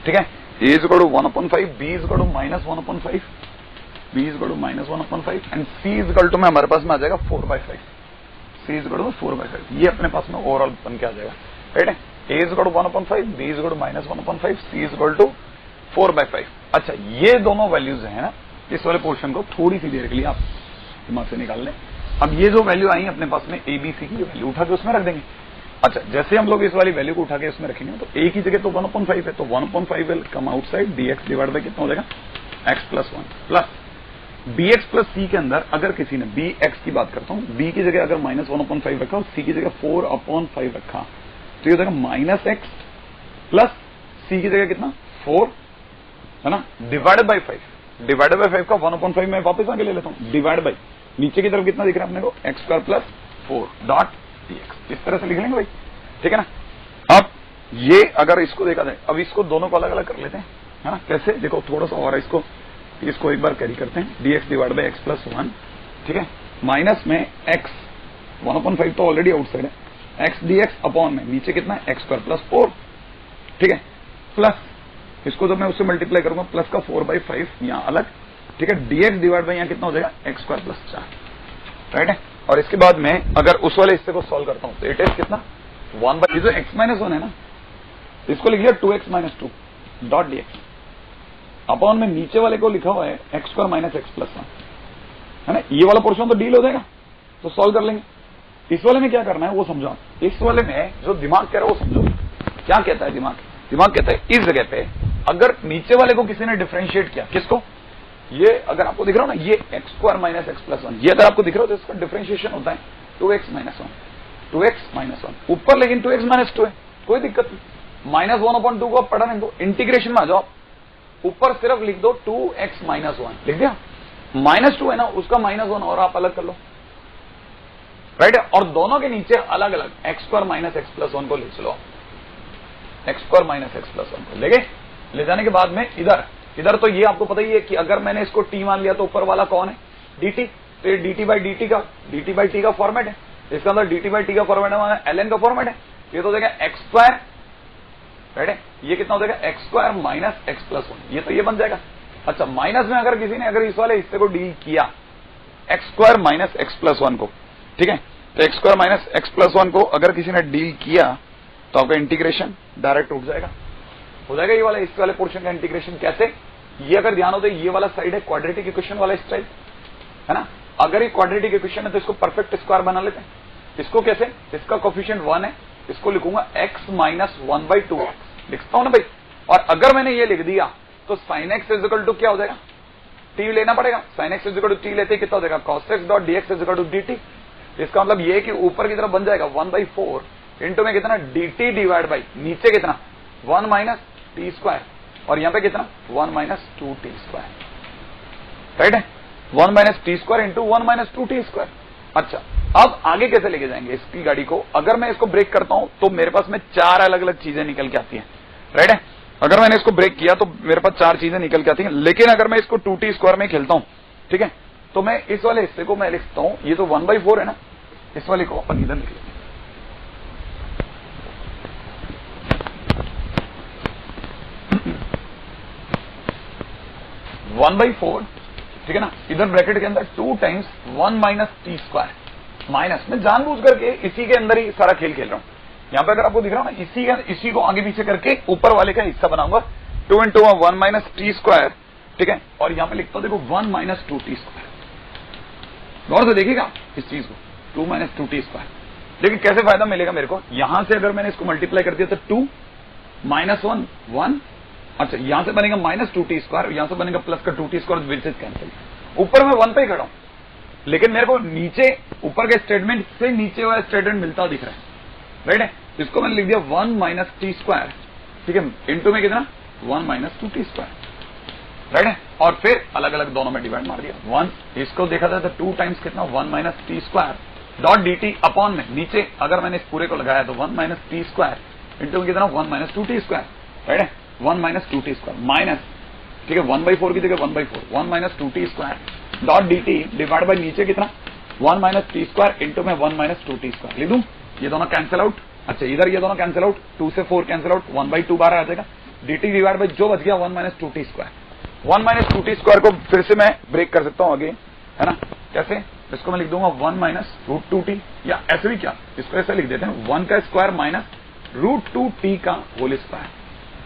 ठीक है। A is equal to 1/5, b is equal to -1/5, b is equal to -1/5 and c is equal to में हमारे पास में आ जाएगा 4/5, सी इज इक्वल टू 4/5। ये अपने पास में ओवरऑल बन के आ जाएगा, राइट है। A is equal to 1/5, b is equal to -1/5, c is equal to 4/5। अच्छा, ये दोनों वैल्यूज है ना, इस वाले पोर्शन को थोड़ी सी देर के लिए आप दिमाग से निकाल लें। अब ये जो वैल्यू आई अपने पास में ए बी सी की वैल्यू उठा के उसमें रख देंगे। अच्छा, जैसे हम लोग इस वाली वैल्यू को उठा के उसमें रखेंगे तो ए की जगह तो 1/5 है, तो 1/5 will come outside, dx divide bye कितना हो जाएगा x plus 1 plus bx plus c के अंदर अगर किसी ने bx की बात करता हूं, b की जगह अगर -1/5 रखा और c की जगह 4/5 रखा तो ये हो जाएगा -x प्लस c की जगह कितना 4 है ना, डिवाइड बाय 5 का 1/5 मैं वापस आगे ले लेता हूं, डिवाइड बाय नीचे की तरफ कितना दिख रहा है अपने को x² प्लस 4 डॉट dx, इस तरह से लिख लेंगे भाई, ठीक है ना। अब ये अगर इसको देखा जाए, अब इसको दोनों को अलग अलग कर लेते हैं, है ना। कैसे देखो, थोड़ा सा और इसको एक बार कैरी करते हैं, dx divide bye x plus 1, ठीक है, माइनस में x 1/5 तो ऑलरेडी आउटसाइड है, x dx अपॉन में नीचे कितना है x² प्लस 4, ठीक है, प्लस इसको जब मैं उससे मल्टीप्लाई करूंगा प्लस का 4/5 यहाँ अलग, ठीक है, dx डिवाइड बाय यहाँ कितना हो जाएगा x² प्लस 4, राइट है। और इसके बाद में अगर उस वाले हिस्से को सॉल्व करता हूं तो इट इज कितना 1/, ये जो x-1 है ना, इसको लिख लिया 2x minus 2 dot dx upon में नीचे वाले को लिखा हुआ है x² माइनस x प्लस 1, है ना। ये वाला पोर्शन तो डील हो जाएगा, तो सॉल्व कर लेंगे। इस वाले में क्या करना है वो समझो। इस वाले में जो दिमाग कह रहा है वो समझो, क्या कहता है दिमाग कहता है इस जगह पे अगर नीचे वाले को किसी ने डिफरेंशिएट किया, किसको, ये अगर आपको दिख रहा हो ना, ये x² माइनस x प्लस 1, ये अगर आपको दिख रहा हो तो इसका डिफरेंशिएशन होता है 2x माइनस 1, ऊपर लेकिन 2x माइनस 2 है, कोई दिक्कत नहीं, -1/2 को आप पढ़ा नहीं, तो इंटीग्रेशन में आ जाओ, ऊपर सिर्फ लिख दो 2x माइनस 1, लिख दिया, -2 है ना, उसका -1 और आप अलग कर लो, राइट है। और दोनों के नीचे अलग अलग x² माइनस x प्लस 1 को ले चलो, x² माइनस x प्लस 1 को ले जाने के बाद में इधर तो ये आपको पता ही है कि अगर मैंने इसको t मान लिया तो ऊपर वाला कौन है dt, तो ये dt बाई t का फॉर्मेट है, इसका अंदर dt बाई t का फॉर्मेट है, ln का फॉर्मेट है, ये तो हो जाएगा x², राइट है, ये कितना हो जाएगा x² माइनस x प्लस 1, ये तो ये बन जाएगा। अच्छा, माइनस में अगर किसी ने अगर इस वाले हिस्से को डील किया x² माइनस x प्लस 1 को, ठीक है, तो x² माइनस x प्लस 1 को अगर किसी ने डील किया तो आपका इंटीग्रेशन डायरेक्ट उठ जाएगा, हो जाएगा ये वाला इस वाले पोर्शन का इंटीग्रेशन। कैसे, ये अगर ध्यान हो तो ये वाला साइड है क्वाड्रेटिक इक्वेशन वाला स्टाइल, है ना। अगर ये क्वाड्रेटिक इक्वेशन है तो इसको परफेक्ट स्क्वायर बना लेते हैं। इसको कैसे, इसका कोफिशिएंट 1 है, इसको लिखूंगा x माइनस 1/2x, लिखता हूं ना भाई। और अगर मैंने ये लिख दिया तो sin x is equal to क्या हो जाएगा, t लेना पड़ेगा, sin x is equal to t लेते कितना हो जाएगा cos x dot dx is equal to dt। इसका मतलब ये कि ऊपर की तरफ बन जाएगा 1/4 इंटू में कितना dt डिवाइड बाई नीचे कितना 1 माइनस t², और यहां पे कितना 1 माइनस 2t², राइट है, 1 minus t² into 1 minus 2t²। अच्छा, अब आगे कैसे लेके जाएंगे इसकी गाड़ी को, अगर मैं इसको ब्रेक करता हूं तो मेरे पास में 4 अलग अलग चीजें निकल के आती हैं, राइट है। अगर मैंने इसको ब्रेक किया तो मेरे पास 4 चीजें निकल के आती हैं, लेकिन अगर मैं इसको 2t² में खेलता हूं, ठीक है, तो मैं इस वाले हिस्से को मैं लिखता हूं, ये तो 1/4 है ना, इस वाले को अपन इधर लिख लेंगे, 1/4, ठीक है ना। इधर ब्रैकेट के अंदर 2 टाइम्स 1 माइनस t², माइनस में जानबूझ करके इसी के अंदर ही सारा खेल खेल रहा हूं। यहां पे अगर आपको दिख रहा हो ना, इसी को आगे पीछे करके ऊपर वाले का हिस्सा बनाऊंगा 2 इंटू 1 माइनस t², ठीक है, और यहां पे लिखता हूं देखो 1 माइनस 2t²। गौर से देखिएगा इस चीज को 2 माइनस 2t², देखिए कैसे फायदा मिलेगा मेरे को। यहां से अगर मैंने इसको मल्टीप्लाई कर दिया तो 2 माइनस 1, अच्छा यहां से बनेगा माइनस 2t², यहां से बनेगा प्लस का 2t², विच इज कैंसिल। ऊपर मैं 1 पे ही खड़ा हूं, लेकिन मेरे को नीचे ऊपर के स्टेटमेंट से नीचे वाला स्टेटमेंट मिलता दिख रहा है, राइट है। इसको मैंने लिख दिया 1 माइनस t², ठीक है, इंटू में कितना 1 माइनस 2t², राइट है, और फिर अलग अलग दोनों में डिवाइड मार दिया। 1 इसको देखा जाए तो 2 टाइम्स कितना 1 minus t², dot D T upon में नीचे अगर मैंने इस पूरे को लगाया तो 1 माइनस टी स्क्वायर इंटू कितना 1 माइनस 2t स्क्वायर, राइट है 1 माइनस 2t स्क्वायर माइनस, ठीक है 1/4 की जगह 1/4 1 minus 2t square dot D T divide by नीचे कितना 1 माइनस टी स्क्वायर इंटू में 1 माइनस 2t स्क्वायर लिख दूं, ये दोनों कैंसिल आउट। अच्छा इधर ये दोनों कैंसिल आउट, 2 से 4 कैंसिल आउट, 1/2 बार आ जाएगा, डी टी डिवाइड बाई जो बच गया 1 minus 2t square. 1 minus 2t square को फिर से मैं ब्रेक कर सकता हूं आगे, है ना, कैसे, इसको मैं लिख दूंगा 1 माइनस रूट 2t, या ऐसे भी क्या इसको ऐसे लिख देते हैं 1 का स्क्वायर माइनस रूट 2t का होल स्क्वायर,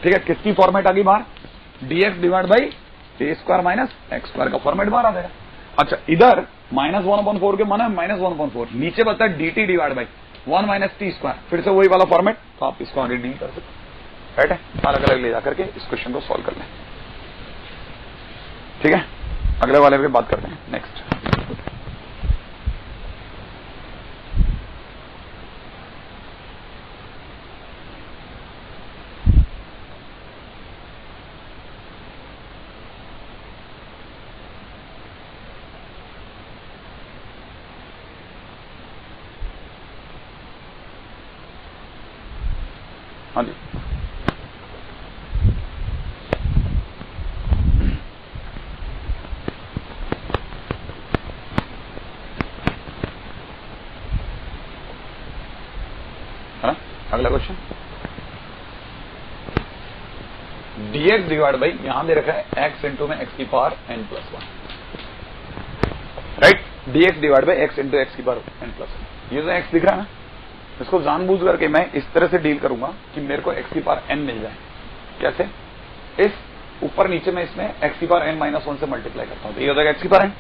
ठीक है, किसकी फॉर्मेट आ गई बाहर, dx divide by a square minus x square का फॉर्मेट बाहर आ जाएगा। अच्छा इधर माइनस 1/4 के माना माइनस 1/4, नीचे बता dt divide by 1 minus T square, फिर से वही वाला फॉर्मेट, तो आप इसको आगे डील कर सकते हैं, राइट है, अलग अलग ले जाकर के इस क्वेश्चन को सॉल्व कर लें, ठीक है। अगले वाले पे बात करते हैं, नेक्स्ट। हाँ जी है ना, अगला क्वेश्चन dx डिवाइड बाई यहां दे रखा है x इंटू में x की power n plus 1, right, dx divide by x into x की पावर n प्लस 1, ये जो x दिख रहा है ना, इसको जानबूझ करके मैं इस तरह से डील करूंगा कि मेरे को x की पावर n मिल जाए, कैसे, इस ऊपर नीचे में इसमें x की पावर n माइनस 1 से मल्टीप्लाई करता हूं, तो ये हो जाएगा x की पावर n,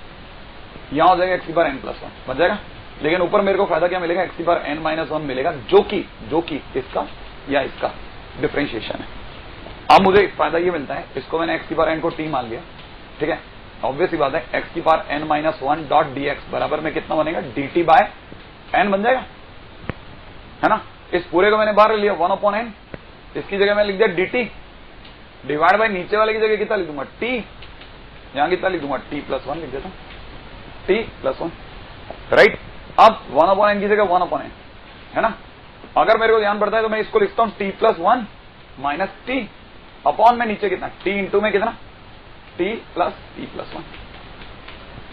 यहां हो जाएगा x की पावर n प्लस 1 बच जाएगा, लेकिन ऊपर मेरे को फायदा क्या मिलेगा, x की पावर n माइनस 1 मिलेगा, जो कि इसका या इसका डिफरेंशिएशन है। अब मुझे फायदा ये मिलता है, इसको मैंने x की पावर n को t मान लिया, ठीक है, ऑब्वियस ही बात है x की power n minus 1 dot dx बराबर में कितना बनेगा, dt बाय n बन जाएगा, है ना, इस पूरे को मैंने बाहर लिया 1/n, इसकी जगह मैं लिख दिया dt डिवाइड बाय नीचे वाले की जगह कितना लिख दूंगा t, यहां कितना लिख दूंगा t प्लस 1 लिख देता हूं, t प्लस 1, राइट। अब 1/n की जगह 1/n, है ना, अगर मेरे को ध्यान पड़ता है तो मैं इसको लिखता हूं t plus 1 minus t upon में नीचे कितना t इंटू में कितना t प्लस t प्लस 1,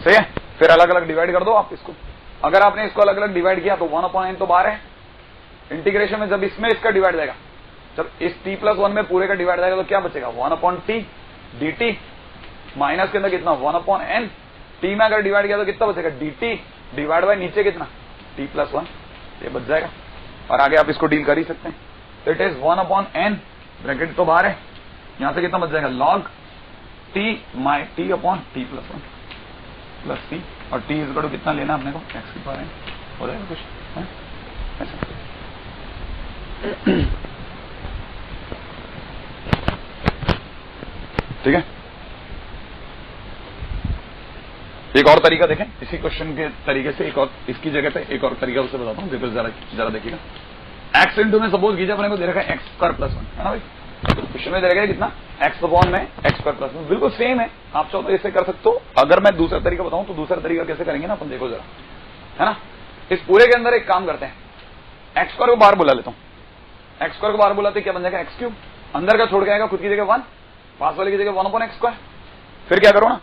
सही है। फिर अलग अलग डिवाइड कर दो आप इसको, अगर आपने इसको अलग अलग डिवाइड किया तो 1/n तो बाहर है, इंटीग्रेशन में जब इसमें इसका डिवाइड जाएगा, जब इस t प्लस 1 में पूरे का डिवाइड जाएगा तो क्या बचेगा 1/t dt माइनस के अंदर कितना 1/n, t में अगर डिवाइड किया तो कितना बचेगा dt डिवाइड बाय नीचे कितना t प्लस 1, ये बच जाएगा, और आगे आप इसको डील कर ही सकते हैं, तो इट इज 1/n, ब्रैकेट तो बाहर है, यहां से कितना बच जाएगा log t upon t plus 1 plus t, और t इज इक्वल टू कितना लेना अपने को x की पावर n, हो जाएगा कुछ है? ऐसा ठीक है। एक और तरीका देखें इसी क्वेश्चन के तरीके से, एक और इसकी जगह पे एक और तरीका उससे बताता हूं, देखो जरा देखिएगा, x इंटू में सपोज कीजिए अपने को दे रखा है x स्क्वायर प्लस 1, है ना भाई, क्वेश्चन में दे रखा है कितना x अपॉन में x स्क्वायर प्लस 1, बिल्कुल सेम है, आप चाहो तो इसे कर सकते हो। अगर मैं दूसरा तरीका बताऊं तो दूसरा तरीका कैसे करेंगे ना अपन, देखो जरा, है ना, इस पूरे के अंदर एक काम करते हैं, x स्क्वायर को बाहर बुला लेता हूं, x स्क्वायर को बाहर बुलाते क्या बन जाएगा x क्यूब, अंदर का छोड़ के आएगा खुद की जगह 1, पास वाले की जगह 1/x स्क्वायर, फिर क्या करो ना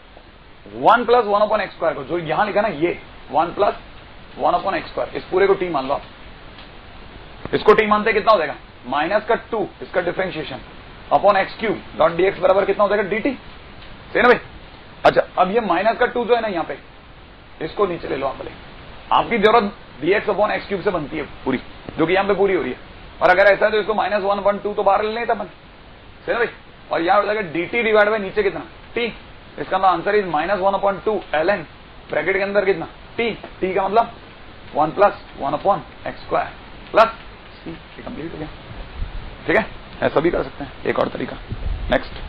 1 प्लस 1/x स्क्वायर को जो यहां लिखा ना ये 1 प्लस 1/x स्क्वायर, इस पूरे को t मान लो आप, इसको t मानते कितना हो जाएगा माइनस का 2 इसका differentiation upon x cube dot dx बराबर कितना हो जाएगा dt, सही ना भाई। अच्छा अब ये माइनस का 2 जो है ना यहाँ पे, इसको नीचे ले लो आप, भले आपकी जरूरत dx अपॉन x क्यूब से बनती है पूरी, जो कि यहाँ पे पूरी हो रही है, और अगर ऐसा है तो इसको माइनस 1/2 तो बाहर ले लेता अपन, सही ना भाई, और यहाँ हो जाएगा dt डिवाइड बाय नीचे कितना t, इसका answer is minus 1/2 ln bracket के अंदर कितना t का मतलब 1 plus 1/x square plus c, complete हो गया, ठीक है। ऐसा भी कर सकते हैं, एक और तरीका, नेक्स्ट।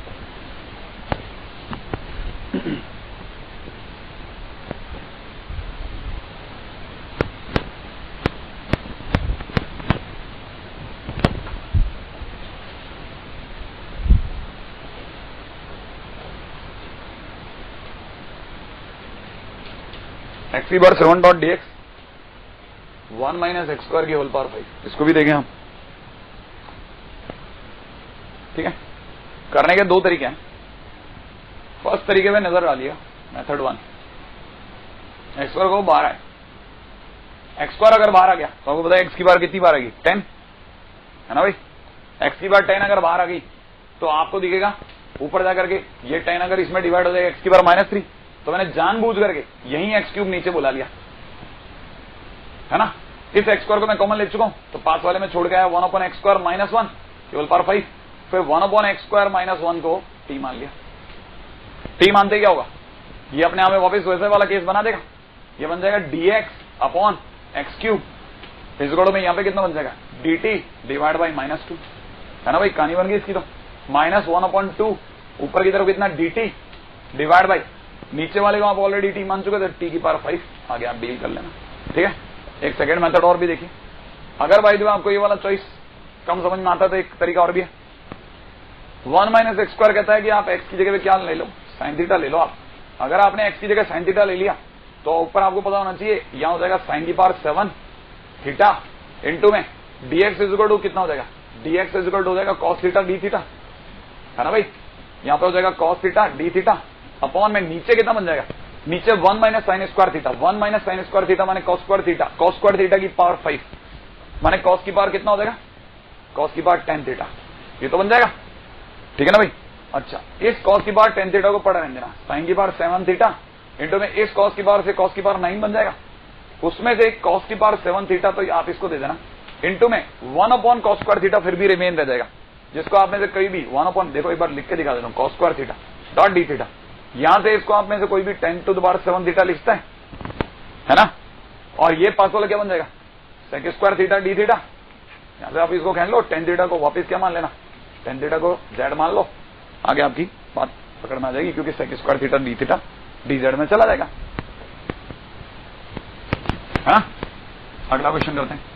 x की बार 7 dot dx 1 minus x square की होल पावर 5। इसको भी देखें हम, ठीक है। करने के दो तरीके हैं। फर्स्ट तरीके में नजर डालिएगा, मेथड 1, एक्स स्क्वायर को बाहर है, एक्स स्क्वायर अगर बाहर आ गया तो आपको पता है एक्स की बार कितनी बार आएगी, 10 है ना भाई। एक्स की बार 10 अगर बाहर आ गई तो आपको दिखेगा ऊपर जाकर के ये 10 अगर इसमें डिवाइड हो जाएगा एक्स की बार -3, तो मैंने जानबूझ करके यही एक्स क्यूब नीचे बुला लिया, है ना। इस एक्स स्क्वायर को मैं कॉमन ले चुका हूं, तो पास वाले में छोड़ के आया 1 एक्स स्क्वायर -1 की होल पावर 5, फिर 1 एक्स स्क्वायर -1 को टी मान लिया। टी मानते क्या होगा, ये अपने आप में वापस वैसे वाला केस बना देगा, ये बन जाएगा dx अपॉन एक्स क्यूब, इस गोड़ों में यहां पे कितना बन जाएगा dt डिवाइड बाई -2, है ना भाई। कहानी बन गई इसकी, तो -1/2 ऊपर की तरफ कितना dt डिवाइड बाई, नीचे वाले को आप ऑलरेडी टी मान चुके थे, टी की पावर 5, आगे आप डील कर लेना, ठीक है। एक सेकेंड मेथड और भी देखिए, अगर भाई जो आपको ये वाला चॉइस कम समझ में आता है तो एक तरीका और भी है। 1 माइनस एक्स स्क्वायर कहता है कि आप एक्स की जगह पे क्या ले लो, साइन थीटा ले लो आप। अगर आपने एक्स की जगह साइन थीटा ले लिया तो ऊपर आपको पता होना चाहिए यहां हो जाएगा साइन की पावर 7 थीटा इंटू में dx इक्वल टू कितना हो जाएगा, dx इक्वल टू हो जाएगा cos थीटा डी थीटा, है ना भाई। यहां पे हो जाएगा cos theta d theta upon में नीचे कितना बन जाएगा, नीचे 1 minus sign square theta, 1 minus sign square theta माने cos square theta, cos square theta की पावर 5 माने cos की पावर कितना हो जाएगा, cos की पावर 10 थीटा, ये तो बन जाएगा, ठीक है ना भाई। अच्छा, इस cos की पावर 10 थीटा को पढ़ा रहने देना, साइन की पावर 7 थीटा इंटू में इस cos की पावर से cos की पावर 9 बन जाएगा, उसमें से cos की पावर 7 थीटा तो आप इसको दे देना इंटू में 1 अपॉन cos स्क्वायर थीटा फिर भी रिमेन रह जाएगा, जिसको आप में से कोई भी 1 अपॉन, देखो एक बार लिख के दिखा देता हूं, cos square theta dot d theta, यहां से इसको आप में से कोई भी 10 टू द पावर 7 थीटा लिखता है ना। और ये पास वाला क्या बन जाएगा, sec square theta d theta, यहां से आप इसको कह लो 10 थीटा को वापस क्या मान लेना, 10 थीटा को z मान लो, आगे आपकी बात पकड़ में आ जाएगी, क्योंकि sec square theta d theta d z में चला जाएगा, हाँ। अगला क्वेश्चन करते हैं।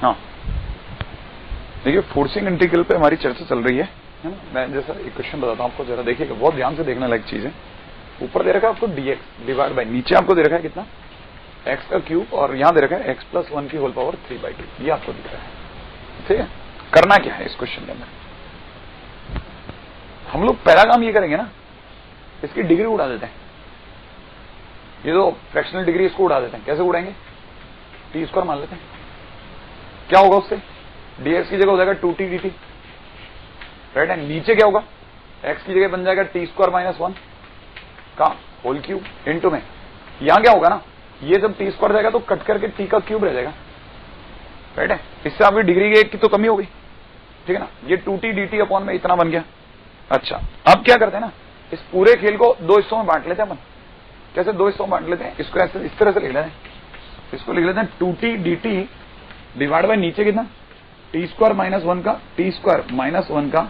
हाँ, देखिए फोर्सिंग इंटीग्रल पे हमारी चर्चा चल रही है ना। मैं जैसा एक क्वेश्चन बताता हूँ आपको, जरा देखिएगा, बहुत ध्यान से देखने लायक चीज है। ऊपर दे रखा है आपको dx डिवाइड बाई, नीचे आपको दे रखा है कितना, x का क्यूब, और यहां दे रखा है x प्लस 1 की होल पावर 3/2, ये आपको दिख रहा है, ठीक है। करना क्या है इस क्वेश्चन के अंदर, हम लोग पहला काम ये करेंगे ना, इसकी डिग्री उड़ा देते हैं, ये तो फ्रैक्शनल डिग्री इसको उड़ा देते हैं। कैसे उड़ाएंगे, टी स्क्वायर मान लेते हैं, क्या होगा उससे, dx की जगह हो जाएगा 2t dt, राइट है। नीचे क्या होगा, x की जगह बन जाएगा टी स्क्वायर माइनस 1 का होल क्यूब इंटू में, यहां क्या होगा ना, ये जब टी स्क्वायर जाएगा तो कट करके टी का क्यूब रह जाएगा, राइट है। इससे आपकी डिग्री की तो कमी हो गई, ठीक है ना। ये 2t dt अपॉन में इतना बन गया। अच्छा, अब क्या करते हैं ना, इस पूरे खेल को दो हिस्सों में बांट लेते हैं अपन। कैसे दो हिस्सों में बांट लेते हैं, इसको ऐसे इस तरह से ले लेते हैं, इसको लिख लेते हैं 2t dt डिवाइड बाय नीचे कितना t स्क्वायर माइनस 1 का t स्क्वायर माइनस 1 का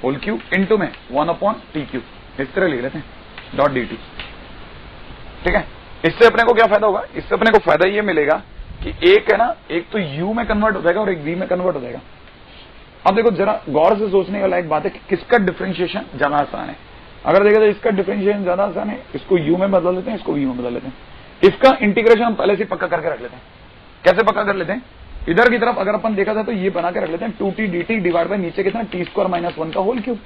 होल क्यूब इंटू में 1/t क्यूब, इस तरह लिख लेते हैं डॉट dt। ठीक है, इससे अपने को क्या फायदा होगा? इससे अपने को फायदा ये मिलेगा कि एक है ना, एक तो u में कन्वर्ट हो जाएगा और एक v में कन्वर्ट हो जाएगा। अब देखो जरा गौर से सोचने वाला एक बात है कि किसका डिफरेंशिएशन ज्यादा आसान है। अगर देखा जाए इसका डिफरेंशिएशन ज्यादा आसान है, इसको u में बदल लेते हैं, इसको v में बदल लेते हैं। इसका इंटीग्रेशन हम पहले से पक्का करके रख लेते हैं। कैसे पक्का कर लेते हैं? इधर की तरफ अगर अपन देखा था तो ये बना के रख लेते हैं 2t dt डिवाइड बाय नीचे कितना t स्क्वायर माइनस 1 का होल क्यूब।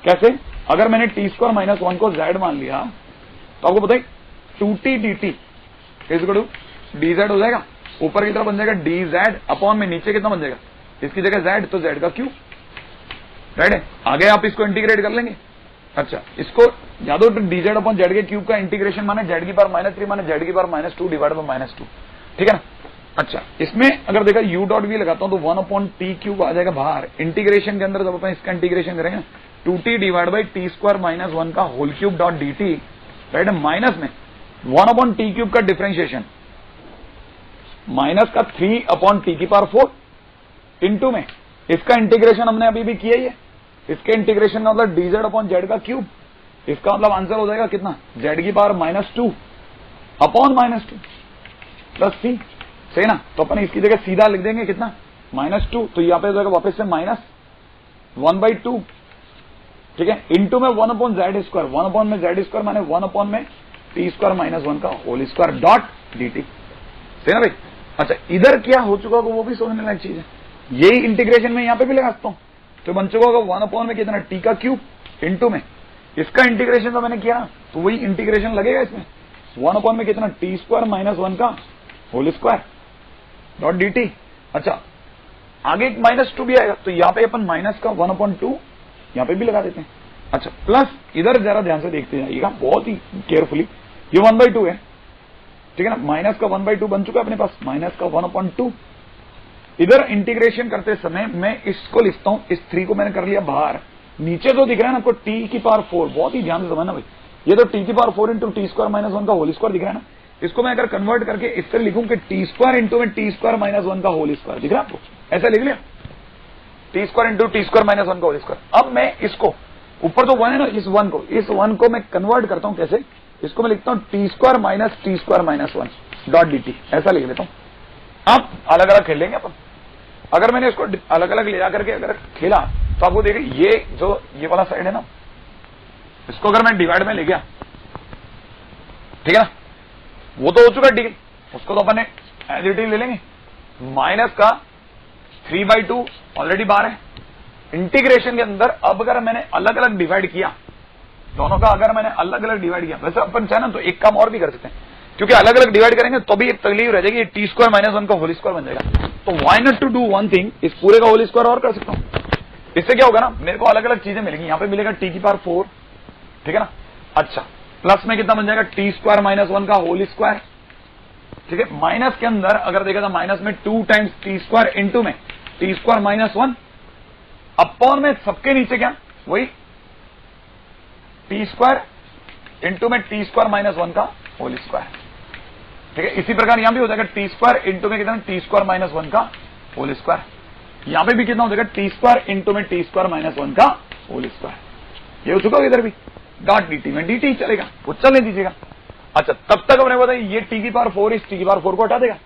कैसे? अगर मैंने t स्क्वायर माइनस 1 को z मान लिया तो आपको बताइए 2t dt is equal to dz हो जाएगा, ऊपर की तरफ बन जाएगा dz अपॉन में नीचे कितना बन जाएगा, इसकी जगह z तो z का क्यूब। राइट है, आगे आप इसको इंटीग्रेट कर लेंगे। अच्छा, इसको याद हो dz अपॉन z के क्यूब का इंटीग्रेशन माने z की पावर माइनस 3 माने z की power minus 2 divide by minus 2। ठीक है ना? अच्छा, इसमें अगर देखा u डॉट v लगाता हूं तो 1/t क्यूब आ जाएगा बाहर। इंटीग्रेशन के अंदर जब अपन इसका इंटीग्रेशन करेंगे 2t divide by t square minus 1 का whole cube dot dt, right है, माइनस में 1/t क्यूब का डिफरेंशिएशन माइनस का 3/t की पावर 4 इंटू में इसका इंटीग्रेशन हमने अभी भी किया ही है। इसके इंटीग्रेशन का मतलब dz अपॉन z का क्यूब, इसका मतलब आंसर हो जाएगा कितना, z की power minus 2 upon minus 2 plus c। सही ना? तो अपन इसकी जगह सीधा लिख देंगे कितना, -2, तो यहाँ पे हो जाएगा वापस से -1/2। ठीक है, इंटू में 1/z स्क्वायर, 1 में z स्क्वायर माने 1 में t स्क्वायर माइनस 1 का होल स्क्वायर डॉट dt। सही ना भाई? अच्छा, इधर क्या हो चुका होगा वो भी सोचने लायक चीज है। यही इंटीग्रेशन में यहाँ पे भी लगा सकता हूँ, तो बन चुका होगा 1 में कितना t का क्यूब इंटू में इसका इंटीग्रेशन तो मैंने किया, तो वही इंटीग्रेशन लगेगा इसमें 1 में कितना t स्क्वायर माइनस 1 का होल स्क्वायर डॉट dt। अच्छा, आगे एक -2 भी आएगा, तो यहाँ पे अपन माइनस का 1/2 यहाँ पे भी लगा देते हैं। अच्छा, प्लस इधर जरा ध्यान से देखते जाइएगा बहुत ही केयरफुली, ये 1/2 है। ठीक है ना? माइनस का 1/2 बन चुका है अपने पास, माइनस का 1/2। इधर इंटीग्रेशन करते समय मैं इसको लिखता हूं, इस 3 को मैंने कर लिया बाहर, नीचे जो दिख रहा है ना आपको t की पावर 4, बहुत ही ध्यान से समझना भाई, ये तो t की power 4 into T square minus 1 का होल स्क्वायर दिख रहा है ना, इसको मैं अगर कन्वर्ट करके इस तरह लिखूं कि t स्क्वायर इंटू में t स्क्वायर माइनस 1 का होल स्क्वायर दिख रहा है आपको, ऐसा लिख लिया t square into T square minus 1 का होल स्क्वायर। अब मैं इसको ऊपर तो 1 है ना, इस 1 को मैं कन्वर्ट करता हूं कैसे, इसको मैं लिखता हूं t square minus t square minus 1 dot dt, ऐसा लिख लेता हूं। अब अलग अलग खेल लेंगे अपन। अगर मैंने इसको अलग अलग ले जाकर के अगर खेला तो आपको देखिए ये जो ये वाला साइड है ना, इसको अगर मैं डिवाइड में ले गया, ठीक है ना, वो तो हो चुका डील, उसको तो अपन एज इट इज ले लेंगे। माइनस का 3/2 ऑलरेडी बाहर है। इंटीग्रेशन के अंदर अब अगर मैंने अलग अलग डिवाइड किया, दोनों का अगर मैंने अलग अलग डिवाइड किया, वैसे अपन चाहे ना तो एक काम और भी कर सकते हैं, क्योंकि अलग अलग डिवाइड करेंगे तो भी एक तकलीफ रह जाएगी, टी स्क्वायर माइनस 1 का होल स्क्वायर बन जाएगा। तो why not to do one thing, इस पूरे का होल स्क्वायर और कर सकता हूं। इससे क्या होगा ना, मेरे को अलग अलग चीजें मिलेंगी। यहां पे मिलेगा टी की पावर 4, ठीक है ना। अच्छा, प्लस में कितना बन जाएगा, टी स्क्वायर माइनस 1 का होल स्क्वायर, ठीक है। माइनस के अंदर अगर देखा था, माइनस में 2 टाइम्स टी स्क्वायर इंटू में टी स्क्वायर माइनस 1 अपॉन में सबके नीचे क्या, वही टी स्क्वायर इंटू में टी स्क्वायर माइनस 1 का होल स्क्वायर, ठीक है। इसी प्रकार यहां भी हो जाएगा टी स्क्वायर इंटू में कितना, टी स्क्वायर माइनस 1 का होल स्क्वायर। यहां पे भी कितना हो जाएगा, टी स्क्वायर इंटू में टी स्क्वायर माइनस 1 का होल स्क्वायर। ये हो चुका इधर भी, डॉट dt में dt चलेगा, वो चलने दीजिएगा। अच्छा, तब तक हमने बताया ये टी की पावर 4 इस टी की पावर 4 को हटा देगा,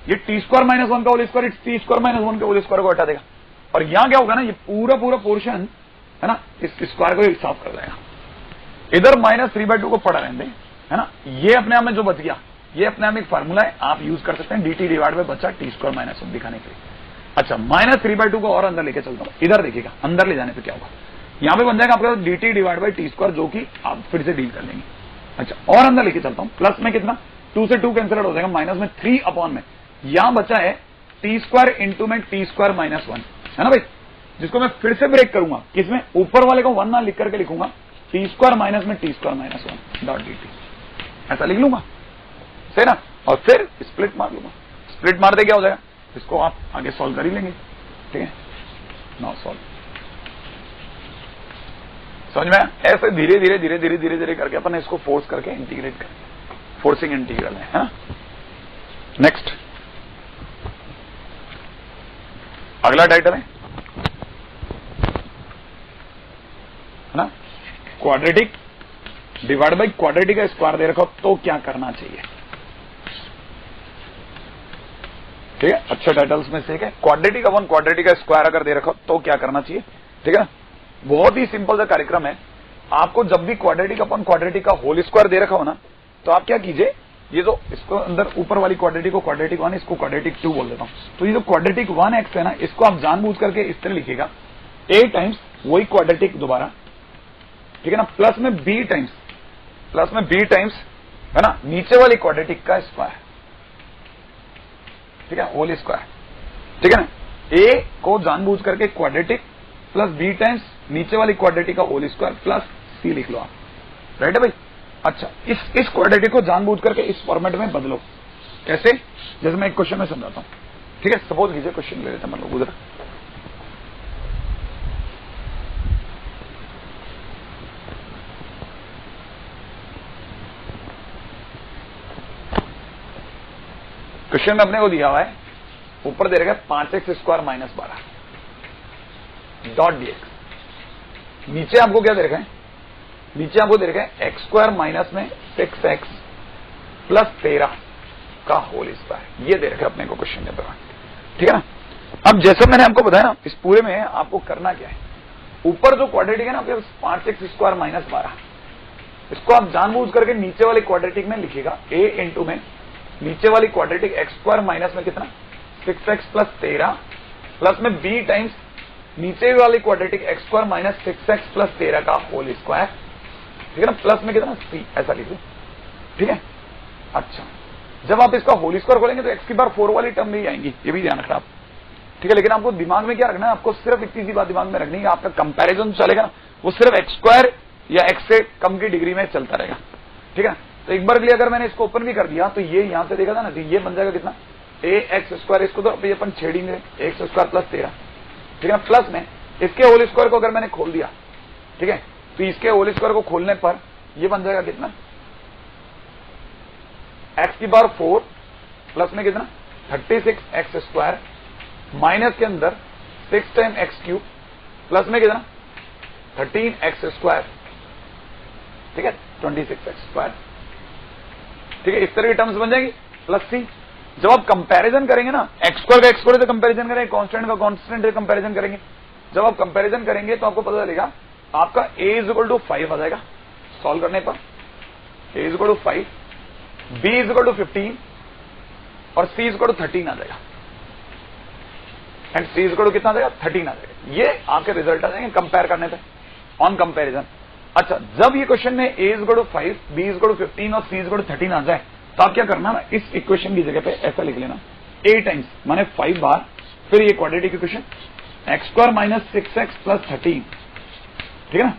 ये टी स्क्वायर माइनस 1 का होल स्क्वायर इस टी स्क्वायर माइनस 1 के होल स्क्वायर को हटा देगा। और यहां क्या होगा ना, ये पूरा पूरा पोर्शन है ना, इस स्क्वायर को साफ कर देगा। इधर माइनस 3/2 को पड़ा रहने दें, है ना। ये अपने आप में जो बच गया, ये अपने आप में एक फार्मूला है, आप यूज कर सकते हैं, dt डिवाइड में बचा टी स्क्वायर माइनस 1 दिखाने के लिए। अच्छा, माइनस 3/2 को और अंदर लेके चलता हूं, इधर देखिएगा अंदर ले जाने पे क्या होगा, यहां पे बन जाएगा आपका dt divide by T square, जो कि आप फिर से डील कर लेंगे। अच्छा, और अंदर लेके चलता हूं, प्लस में कितना, 2 से 2 कैंसिल हो जाएगा, माइनस में 3 अपॉन में यहां बचा है टी स्क्वायर इंटू में टी स्क्वायर माइनस 1, है ना भाई, जिसको मैं फिर से ब्रेक करूंगा, किसमें, ऊपर वाले को 1 ना लिख करके लिखूंगा, टी स्क्वायर माइनस में T square minus 1 dot dt, ऐसा लिख लूंगा, सही ना। और फिर स्प्लिट मार लूंगा, स्प्लिट मारते क्या हो जाएगा, इसको आप आगे सॉल्व कर ही लेंगे, ठीक है। नाउ सॉल्व, समझ में ऐसे धीरे धीरे धीरे धीरे धीरे धीरे करके अपन इसको फोर्स करके इंटीग्रेट करें, फोर्सिंग इंटीग्रल है ना। नेक्स्ट अगला टाइटल है ना, क्वाड्रेटिक डिवाइड बाई क्वाड्रेटिक का स्क्वायर दे रखो तो क्या करना चाहिए। ठीक है, अच्छे टाइटल्स में से एक है क्वाड्रेटिक अपन क्वाड्रेटिक का स्क्वायर अगर दे रखो तो क्या करना चाहिए। ठीक है ना, बहुत ही सिंपल सा कार्यक्रम है। आपको जब भी क्वाड्रेटिक अपन क्वाड्रेटिक का होल स्क्वायर दे रखा हो ना, तो आप क्या कीजिए, ये जो इसको अंदर ऊपर वाली क्वाड्रेटिक को क्वाड्रेटिक 1, इसको क्वाड्रेटिक 2 बोल देता हूं। तो ये जो क्वाड्रेटिक 1x है ना, इसको आप जानबूझ करके इस तरह लिखिएगा, a टाइम्स वही क्वाड्रेटिक दोबारा, ठीक है ना, प्लस में b टाइम्स है ना नीचे वाली क्वाड्रेटिक का स्क्वायर, ठीक है, होल स्क्वायर। ठीक है ना, a को जानबूझ करके क्वाड्रेटिक प्लस b टाइम्स नीचे वाली क्वाड्रेटिक का होल स्क्वायर प्लस c लिख लो आप। राइट है भाई। अच्छा, इस क्वाड्रेटिक को जानबूझ करके इस फॉर्मेट में बदलो। कैसे? जैसे मैं एक क्वेश्चन में समझाता हूं। ठीक है, सपोज कीजिए क्वेश्चन ले लेते हैं, मतलब उधर क्वेश्चन में अपने को दिया हुआ है, ऊपर दे रखा है 5x square minus 12 dot dx। नीचे आपको क्या दे रखा है, नीचे आपको दे रखा है एक्स स्क्वायर माइनस में 6x प्लस 13 का होल स्क्वायर, ये दे रखा है अपने को क्वेश्चन के दौरान। ठीक है ना, अब जैसा मैंने आपको बताया ना, इस पूरे में आपको करना क्या है, ऊपर जो क्वाड्रेटिक है ना आपके 5x स्क्वायर माइनस 12, इसको आप जानबूझ करके नीचे वाले क्वाड्रेटिक में लिखिएगा, a इंटू में नीचे वाली क्वाड्रेटिक एक्स स्क्वायर माइनस में कितना 6x प्लस 13 प्लस में b टाइम्स नीचे वाली quadratic x square minus 6x plus 13 का होल स्क्वायर। ठीक है ना, प्लस में कितना c, ऐसा लिख दो। ठीक है, अच्छा, जब आप इसका होल स्क्वायर खोलेंगे तो x की बार 4 वाली टर्म नहीं आएंगी, ये भी ध्यान रखना आप। ठीक है, लेकिन आपको दिमाग में क्या रखना है, आपको सिर्फ इतनी सी बात दिमाग में रखनी है, आपका कंपैरिजन चलेगा ना, वो सिर्फ एक्स स्क्वायर या x से कम की डिग्री में चलता रहेगा। ठीक है, तो एक बार के लिए अगर मैंने इसको ओपन भी कर दिया तो ये यहां से देखा था ना, तो ये बन जाएगा कितना ax स्क्वायर, इसको तो अभी अपन छेड़ेंगे x स्क्वायर प्लस 13। ठीक है, प्लस में इसके होल स्क्वायर को अगर मैंने खोल दिया, ठीक है, तो इसके होल स्क्वायर को खोलने पर ये बन जाएगा कितना x की बार 4 प्लस में कितना 36x स्क्वायर माइनस के अंदर 6 टाइम x क्यूब प्लस में कितना 13x स्क्वायर। ठीक है, 26x स्क्वायर। ठीक है, इस तरह की टर्म्स बन जाएंगी प्लस सी। जब आप कंपैरिजन करेंगे ना, एक्स स्क्वायर का एक्स स्क्वायर से कंपैरिजन करेंगे, कांस्टेंट का कांस्टेंट से कंपैरिजन करेंगे, जब आप कंपैरिजन करेंगे तो आपको पता चलेगा आपका a इज इक्वल टू 5 आ जाएगा सॉल्व करने पर, a is equal to 5, b is equal to 15 और c इज इक्वल टू 13 आ जाएगा, and c is equal to कितना आ जाएगा 13 आ जाएगा। ये आपके रिजल्ट आ जाएंगे कंपेयर करने पे, ऑन कंपैरिजन। अच्छा, जब ये क्वेश्चन में a is equal to 5, b is equal to 15 और c इज इक्वल टू 13 आ जाए तो आप क्या करना ना, इस इक्वेशन की जगह पे ऐसा लिख लेना, a टाइम्स माने 5 बार, फिर ये quadratic equation x square minus 6x plus 13। ठीक है ना,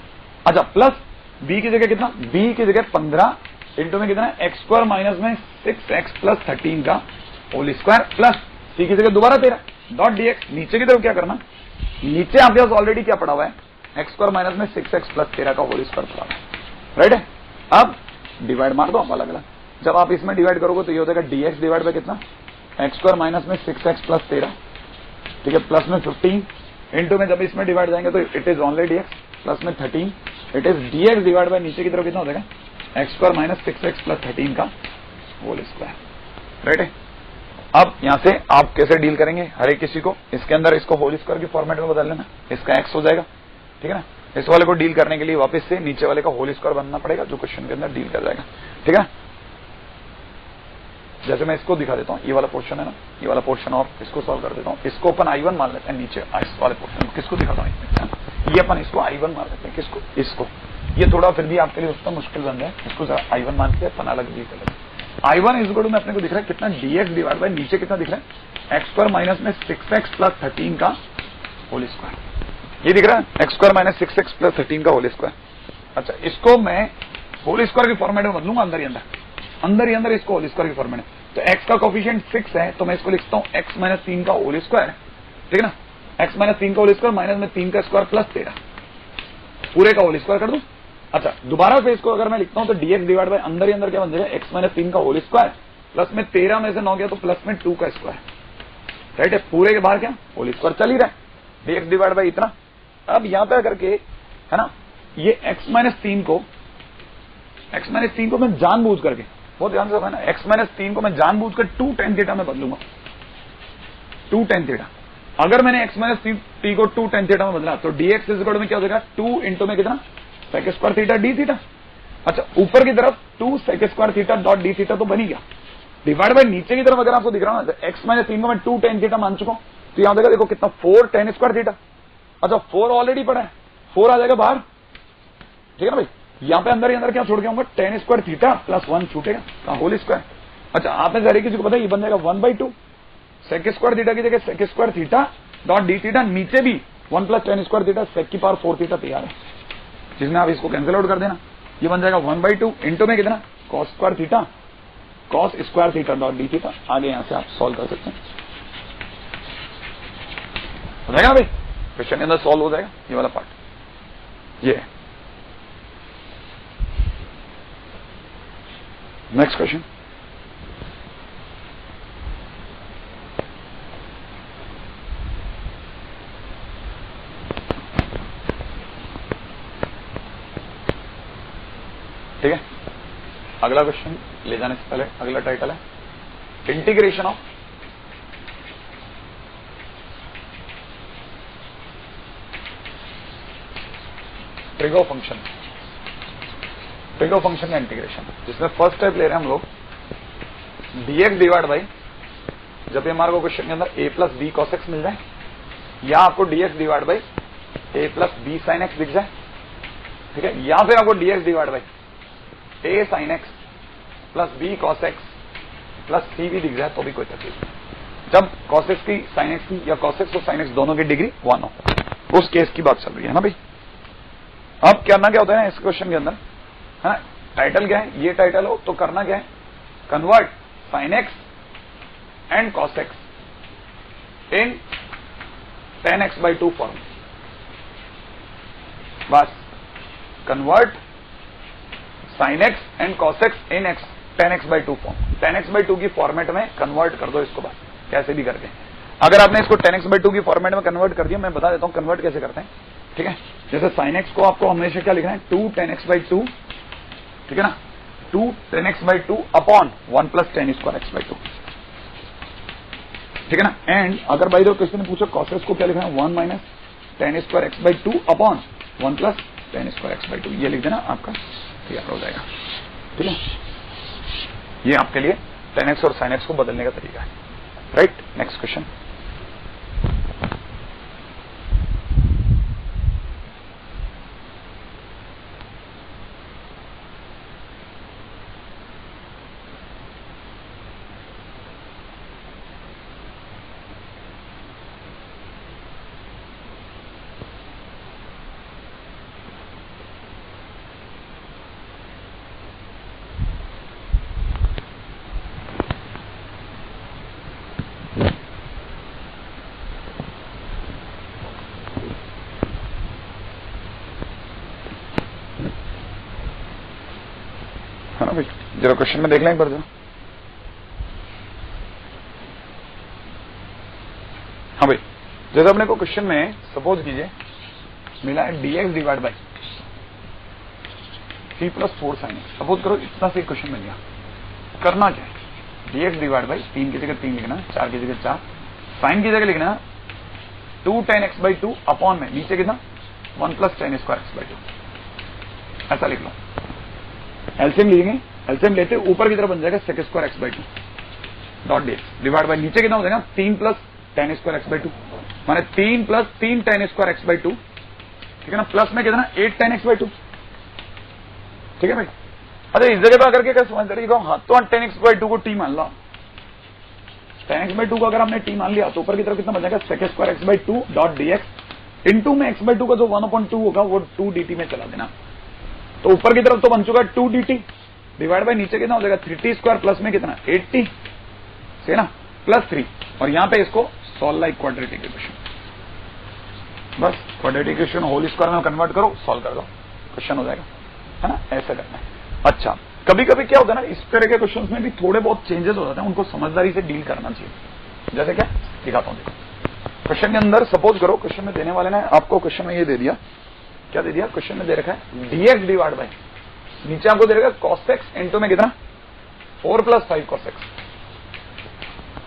अच्छा, प्लस b की जगह कितना, b की जगह 15 इंटू में कितना एक्स स्क्वायर माइनस में 6x प्लस 13 का होल स्क्वायर प्लस c की जगह दोबारा 13 डॉट dx। नीचे की तरफ क्या करना, नीचे आपके पास ऑलरेडी क्या पड़ा हुआ है, एक्स स्क्वायर माइनस में 6x प्लस 13 का होल स्क्वायर पड़ा हुआ है। राइट है, अब डिवाइड मार दो आप अलग अलग, जब आप इसमें डिवाइड करोगे तो ये हो जाएगा dx डिवाइड बाय कितना एक्स स्क्वायर माइनस में 6x प्लस 13, ठीक है, प्लस में 15 इंटू में जब इसमें डिवाइड जाएंगे तो it is only dx plus में 13, it is dx divide by नीचे की तरफ कितना हो जाएगा x square minus 6x plus 13 का होल स्क्वायर। राइट है, अब यहां से आप कैसे डील करेंगे, हर एक किसी को इसके अंदर इसको होल स्क्वायर की फॉर्मेट में बदल लेना, इसका एक्स हो जाएगा। ठीक है ना, इस वाले को डील करने के लिए वापस से नीचे वाले का होल स्क्वायर बनना पड़ेगा जो क्वेश्चन के अंदर डील कर जाएगा। ठीक है, जैसे मैं इसको दिखा देता हूं, ये वाला पोर्शन है ना, ये वाला पोर्शन और इसको सॉल्व कर देता हूं, इसको अपन I1 मान लेते हैं, नीचे इस वाले पोर्शन किसको दिखाता हूं, ये अपन इसको I1 मान लेते हैं, किसको, इसको, ये थोड़ा फिर भी आपके लिए उतना मुश्किल बन जाए, इसको जरा I1 मान के अपन अलग डील कर लेते हैं। I1 इज इक्वल टू में अपने को दिख रहा है कितना dx डिवाइड बाय नीचे कितना दिख रहा है एक्स स्क्वायर माइनस में 6x प्लस 13 का होल स्क्वायर, ये दिख रहा है x square minus 6x plus 13 का होल स्क्वायर। अच्छा, इसको मैं होल स्क्वायर के फॉर्मेट में बदलूंगा, अंदर ही अंदर इसको होल स्क्वायर के फॉर्मेट में, तो x का कोफिशिएंट 6 है तो मैं इसको लिखता हूं x माइनस 3 का होल स्क्वायर। ठीक है ना, x माइनस 3 का होल स्क्वायर माइनस में 3 का स्क्वायर प्लस 13 पूरे का होल स्क्वायर कर दूं। अच्छा, दोबारा से इसको अगर मैं लिखता हूं तो dx डिवाइड बाय अंदर ही अंदर क्या बन जाएगा एक्स माइनस 3 का होल स्क्वायर प्लस में 13 में से 9 गया तो प्लस में 2 का स्क्वायर, राइट है। पूरे के बाहर क्या होल स्क्वायर चल ही रहा है, dx डिवाइड बाई इतना। अब यहां पे करके है ना, ये x माइनस 3 को मैं जानबूझ करके, बहुत ध्यान से है ना, x माइनस 3 को मैं जानबूझ कर 2 tan थीटा में बदलूंगा, 2 tan थीटा। अगर मैंने x माइनस 3 को 2 tan थीटा में बदला तो dx इज इक्वल में क्या हो जाएगा, 2 इंटू में कितना sec square theta d theta. अच्छा, ऊपर की तरफ 2 sec square theta dot d theta तो बनी गया, डिवाइड बाय नीचे की तरफ अगर आपको दिख रहा है ना, तो x माइनस 3 को मैं 2 tan थीटा मान चुका हूं, तो यहां देखो कितना 4 tan स्क्वायर थीटा। अच्छा, 4 ऑलरेडी पड़ा है, 4 आ जाएगा बाहर, ठीक है ना भाई। यहां पे अंदर ही अंदर क्या छोड़ के आऊंगा, tan स्क्वायर थीटा प्लस 1 छूटेगा, होल स्क्वायर। अच्छा, आपने सारे किसी को पता है, ये बन जाएगा 1/2 सेक स्क्वायर थीटा की जगह sec square theta dot d theta, नीचे भी 1 plus tan square theta sec की पावर 4 थीटा तैयार है, जिसमें आप इसको कैंसिल आउट कर देना। ये बन जाएगा 1/2 इंटू में कितना cos square theta cos square theta dot d theta. आगे यहां से आप सॉल्व कर सकते हैं, हो जाएगा भाई, क्वेश्चन के अंदर सॉल्व हो जाएगा ये वाला पार्ट। ये नेक्स्ट क्वेश्चन, ठीक है। अगला क्वेश्चन ले जाने से पहले अगला टाइटल है integration of trigo function, trigo function का इंटीग्रेशन, जिसमें फर्स्ट स्टेप ले रहे हैं हम लोग dx डिवाइड बाई, जब ये हमारे को क्वेश्चन के अंदर a plus b cos x मिल जाए, या आपको dx divide by a plus b sine x दिख जाए, ठीक है, या फिर आपको dx divide by a sine x plus b cos x plus c भी दिख जाए तो भी कोई तकलीफ नहीं, जब कॉस एक्स की साइन एक्स की या कॉस एक्स और साइन एक्स दोनों की डिग्री 1 हो, उस केस की बात चल रही है ना भाई। अब करना क्या होता है इस क्वेश्चन के अंदर, है टाइटल क्या है, ये टाइटल हो तो करना क्या है, convert sine x and cos x in tan x/2 form, बस convert sine x and cos x in tan x/2 form, tan x/2 की फॉर्मेट में कन्वर्ट कर दो इसको, बस कैसे भी करके। अगर आपने इसको tan x/2 की फॉर्मेट में कन्वर्ट कर दिया, मैं बता देता हूं कन्वर्ट कैसे करते हैं, ठीक है। जैसे साइन एक्स को आपको हमेशा क्या लिखना है, 2 tan x/2, ठीक है ना, 2 tan x/2 upon 1 plus tan square x/2, ठीक है ना। एंड अगर बाई द क्वेश्चन ने पूछा कॉस एक्स को क्या लिखना है, 1 minus tan square x/2 upon 1 plus tan square x/2, ये लिख देना, आपका तैयार हो जाएगा, ठीक है। ये आपके लिए tan x और sin x को बदलने का तरीका है, राइट। नेक्स्ट क्वेश्चन, है ना भाई, जरा क्वेश्चन में देख लें एक बार जरा। हाँ भाई, जैसे अपने को क्वेश्चन में सपोज कीजिए मिला है dx divide by 3 plus 4 sine x, suppose करो इतना से क्वेश्चन मिल गया, करना क्या है, dx डिवाइड बाई 3 की जगह 3 लिखना, 4 की जगह 4, साइन की जगह लिखना 2 tan x/2 अपॉन में नीचे कितना 1 प्लस tan स्क्वायर x/2, ऐसा लिख लो। एलसीएम लेंगे, एलसीएम लेते ऊपर की तरफ बन जाएगा सेक स्क्वायर x/2 डॉट dx डिवाइड बाय नीचे कितना हो जाएगा 3 प्लस tan स्क्वायर x/2, माने 3 प्लस 3 tan स्क्वायर x/2, ठीक है ना, प्लस में कितना 8 tan x/2, ठीक है भाई। अच्छा, इस जगह पर आकर के क्या समझ रही हाथ तो tan x/2 को t मान लो, tan x/2 को अगर हमने t मान लिया तो ऊपर की तरफ कितना बन जाएगा सेक स्क्वायर x/2 डॉट dx इंटू में x/2 का जो 1/2 होगा वो 2 dt में चला देना, तो ऊपर की तरफ तो बन चुका है 2 dt डिवाइड बाय नीचे कितना हो जाएगा 3t स्क्वायर प्लस में कितना 8t से ना प्लस 3, और यहां पे इसको सॉल्व लाइक क्वाड्रेटिक इक्वेशन, बस क्वाड्रेटिक इक्वेशन होल स्क्वायर में कन्वर्ट करो, सॉल्व कर दो, क्वेश्चन हो जाएगा, है ना, ऐसा करना है। अच्छा, कभी कभी क्या होता है ना, इस तरह के क्वेश्चन में भी थोड़े बहुत चेंजेस हो जाते हैं, उनको समझदारी से डील करना चाहिए। जैसे क्या दिखाता हूं, देखो क्वेश्चन के अंदर सपोज करो, क्वेश्चन में देने वाले ने आपको क्वेश्चन में ये दे दिया, क्या दे दिया, क्वेश्चन में दे रखा है dx डिवाइड बाय, नीचे आपको दे रखा cos x इंटू में कितना 4 + 5 cos x,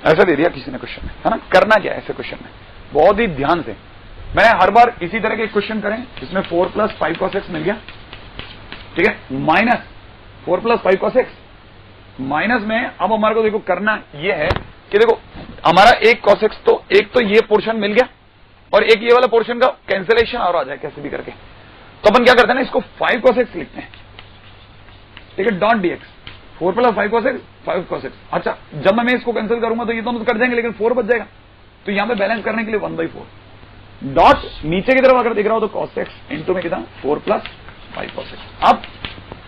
ऐसा दे दिया किसी ने क्वेश्चन में, है ना। करना क्या है ऐसे क्वेश्चन में, बहुत ही ध्यान से, मैंने हर बार इसी तरह के क्वेश्चन करें, इसमें 4 + 5 cos x मिल गया, ठीक है, माइनस 4 + 5 cos x, माइनस में अब हमारे को देखो करना ये है कि देखो हमारा एक cos x, तो एक तो ये पोर्शन मिल गया और एक ये वाला पोर्शन का कैंसिलेशन और आ जाए कैसे भी करके, तो अपन क्या करते हैं ना, इसको 5 cos x लिखते हैं, ठीक है, dot dx, 4 + 5 cos x 5 cos x। अच्छा, जब मैं इसको कैंसिल करूंगा तो ये दोनों कर जाएंगे, लेकिन 4 बच जाएगा, तो यहां पे बैलेंस करने के लिए 1/4 डॉट नीचे की तरफ अगर देख रहा हो तो cos x इंटू में कितना 4 + 5 cos x। अब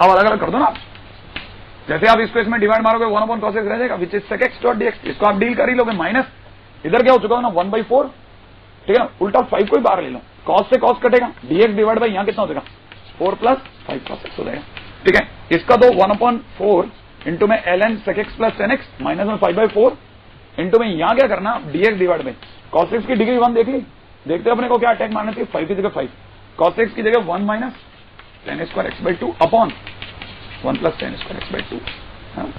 अलग अलग कर दो ना आप, जैसे आप इसको इसमें डिवाइड मारोगे 1/cos x रह जाएगा, which is sec x dot dx, इसको आप डील कर ही लोगे, माइनस इधर क्या हो चुका है ना 1/4, ठीक है ना, उल्टा 5 को ही बाहर ले लो, cos से cos कटेगा, dx डिवाइड बाय यहां कितना हो जाएगा 4 + 5 cos x हो जाएगा, ठीक है। इसका तो 1/4 इंटू में ln sec x + tan x minus में 5/4 इंटू में यहां क्या करना dx divide bye cos x की डिग्री 1 देख ली, देखते अपने को क्या अटैक मारना चाहिए, 5 की जगह 5, cos x की जगह 1 - tan square x/2 upon 1 + tan square x/2,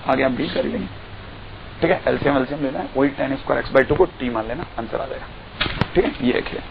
आगे आप डील कर ही लेंगे, ठीक है। एलसीएम लेना है, वही tan स्क्वायर x/2 को t मान लेना, आंसर आ जाएगा, ठीक है। ये एक है।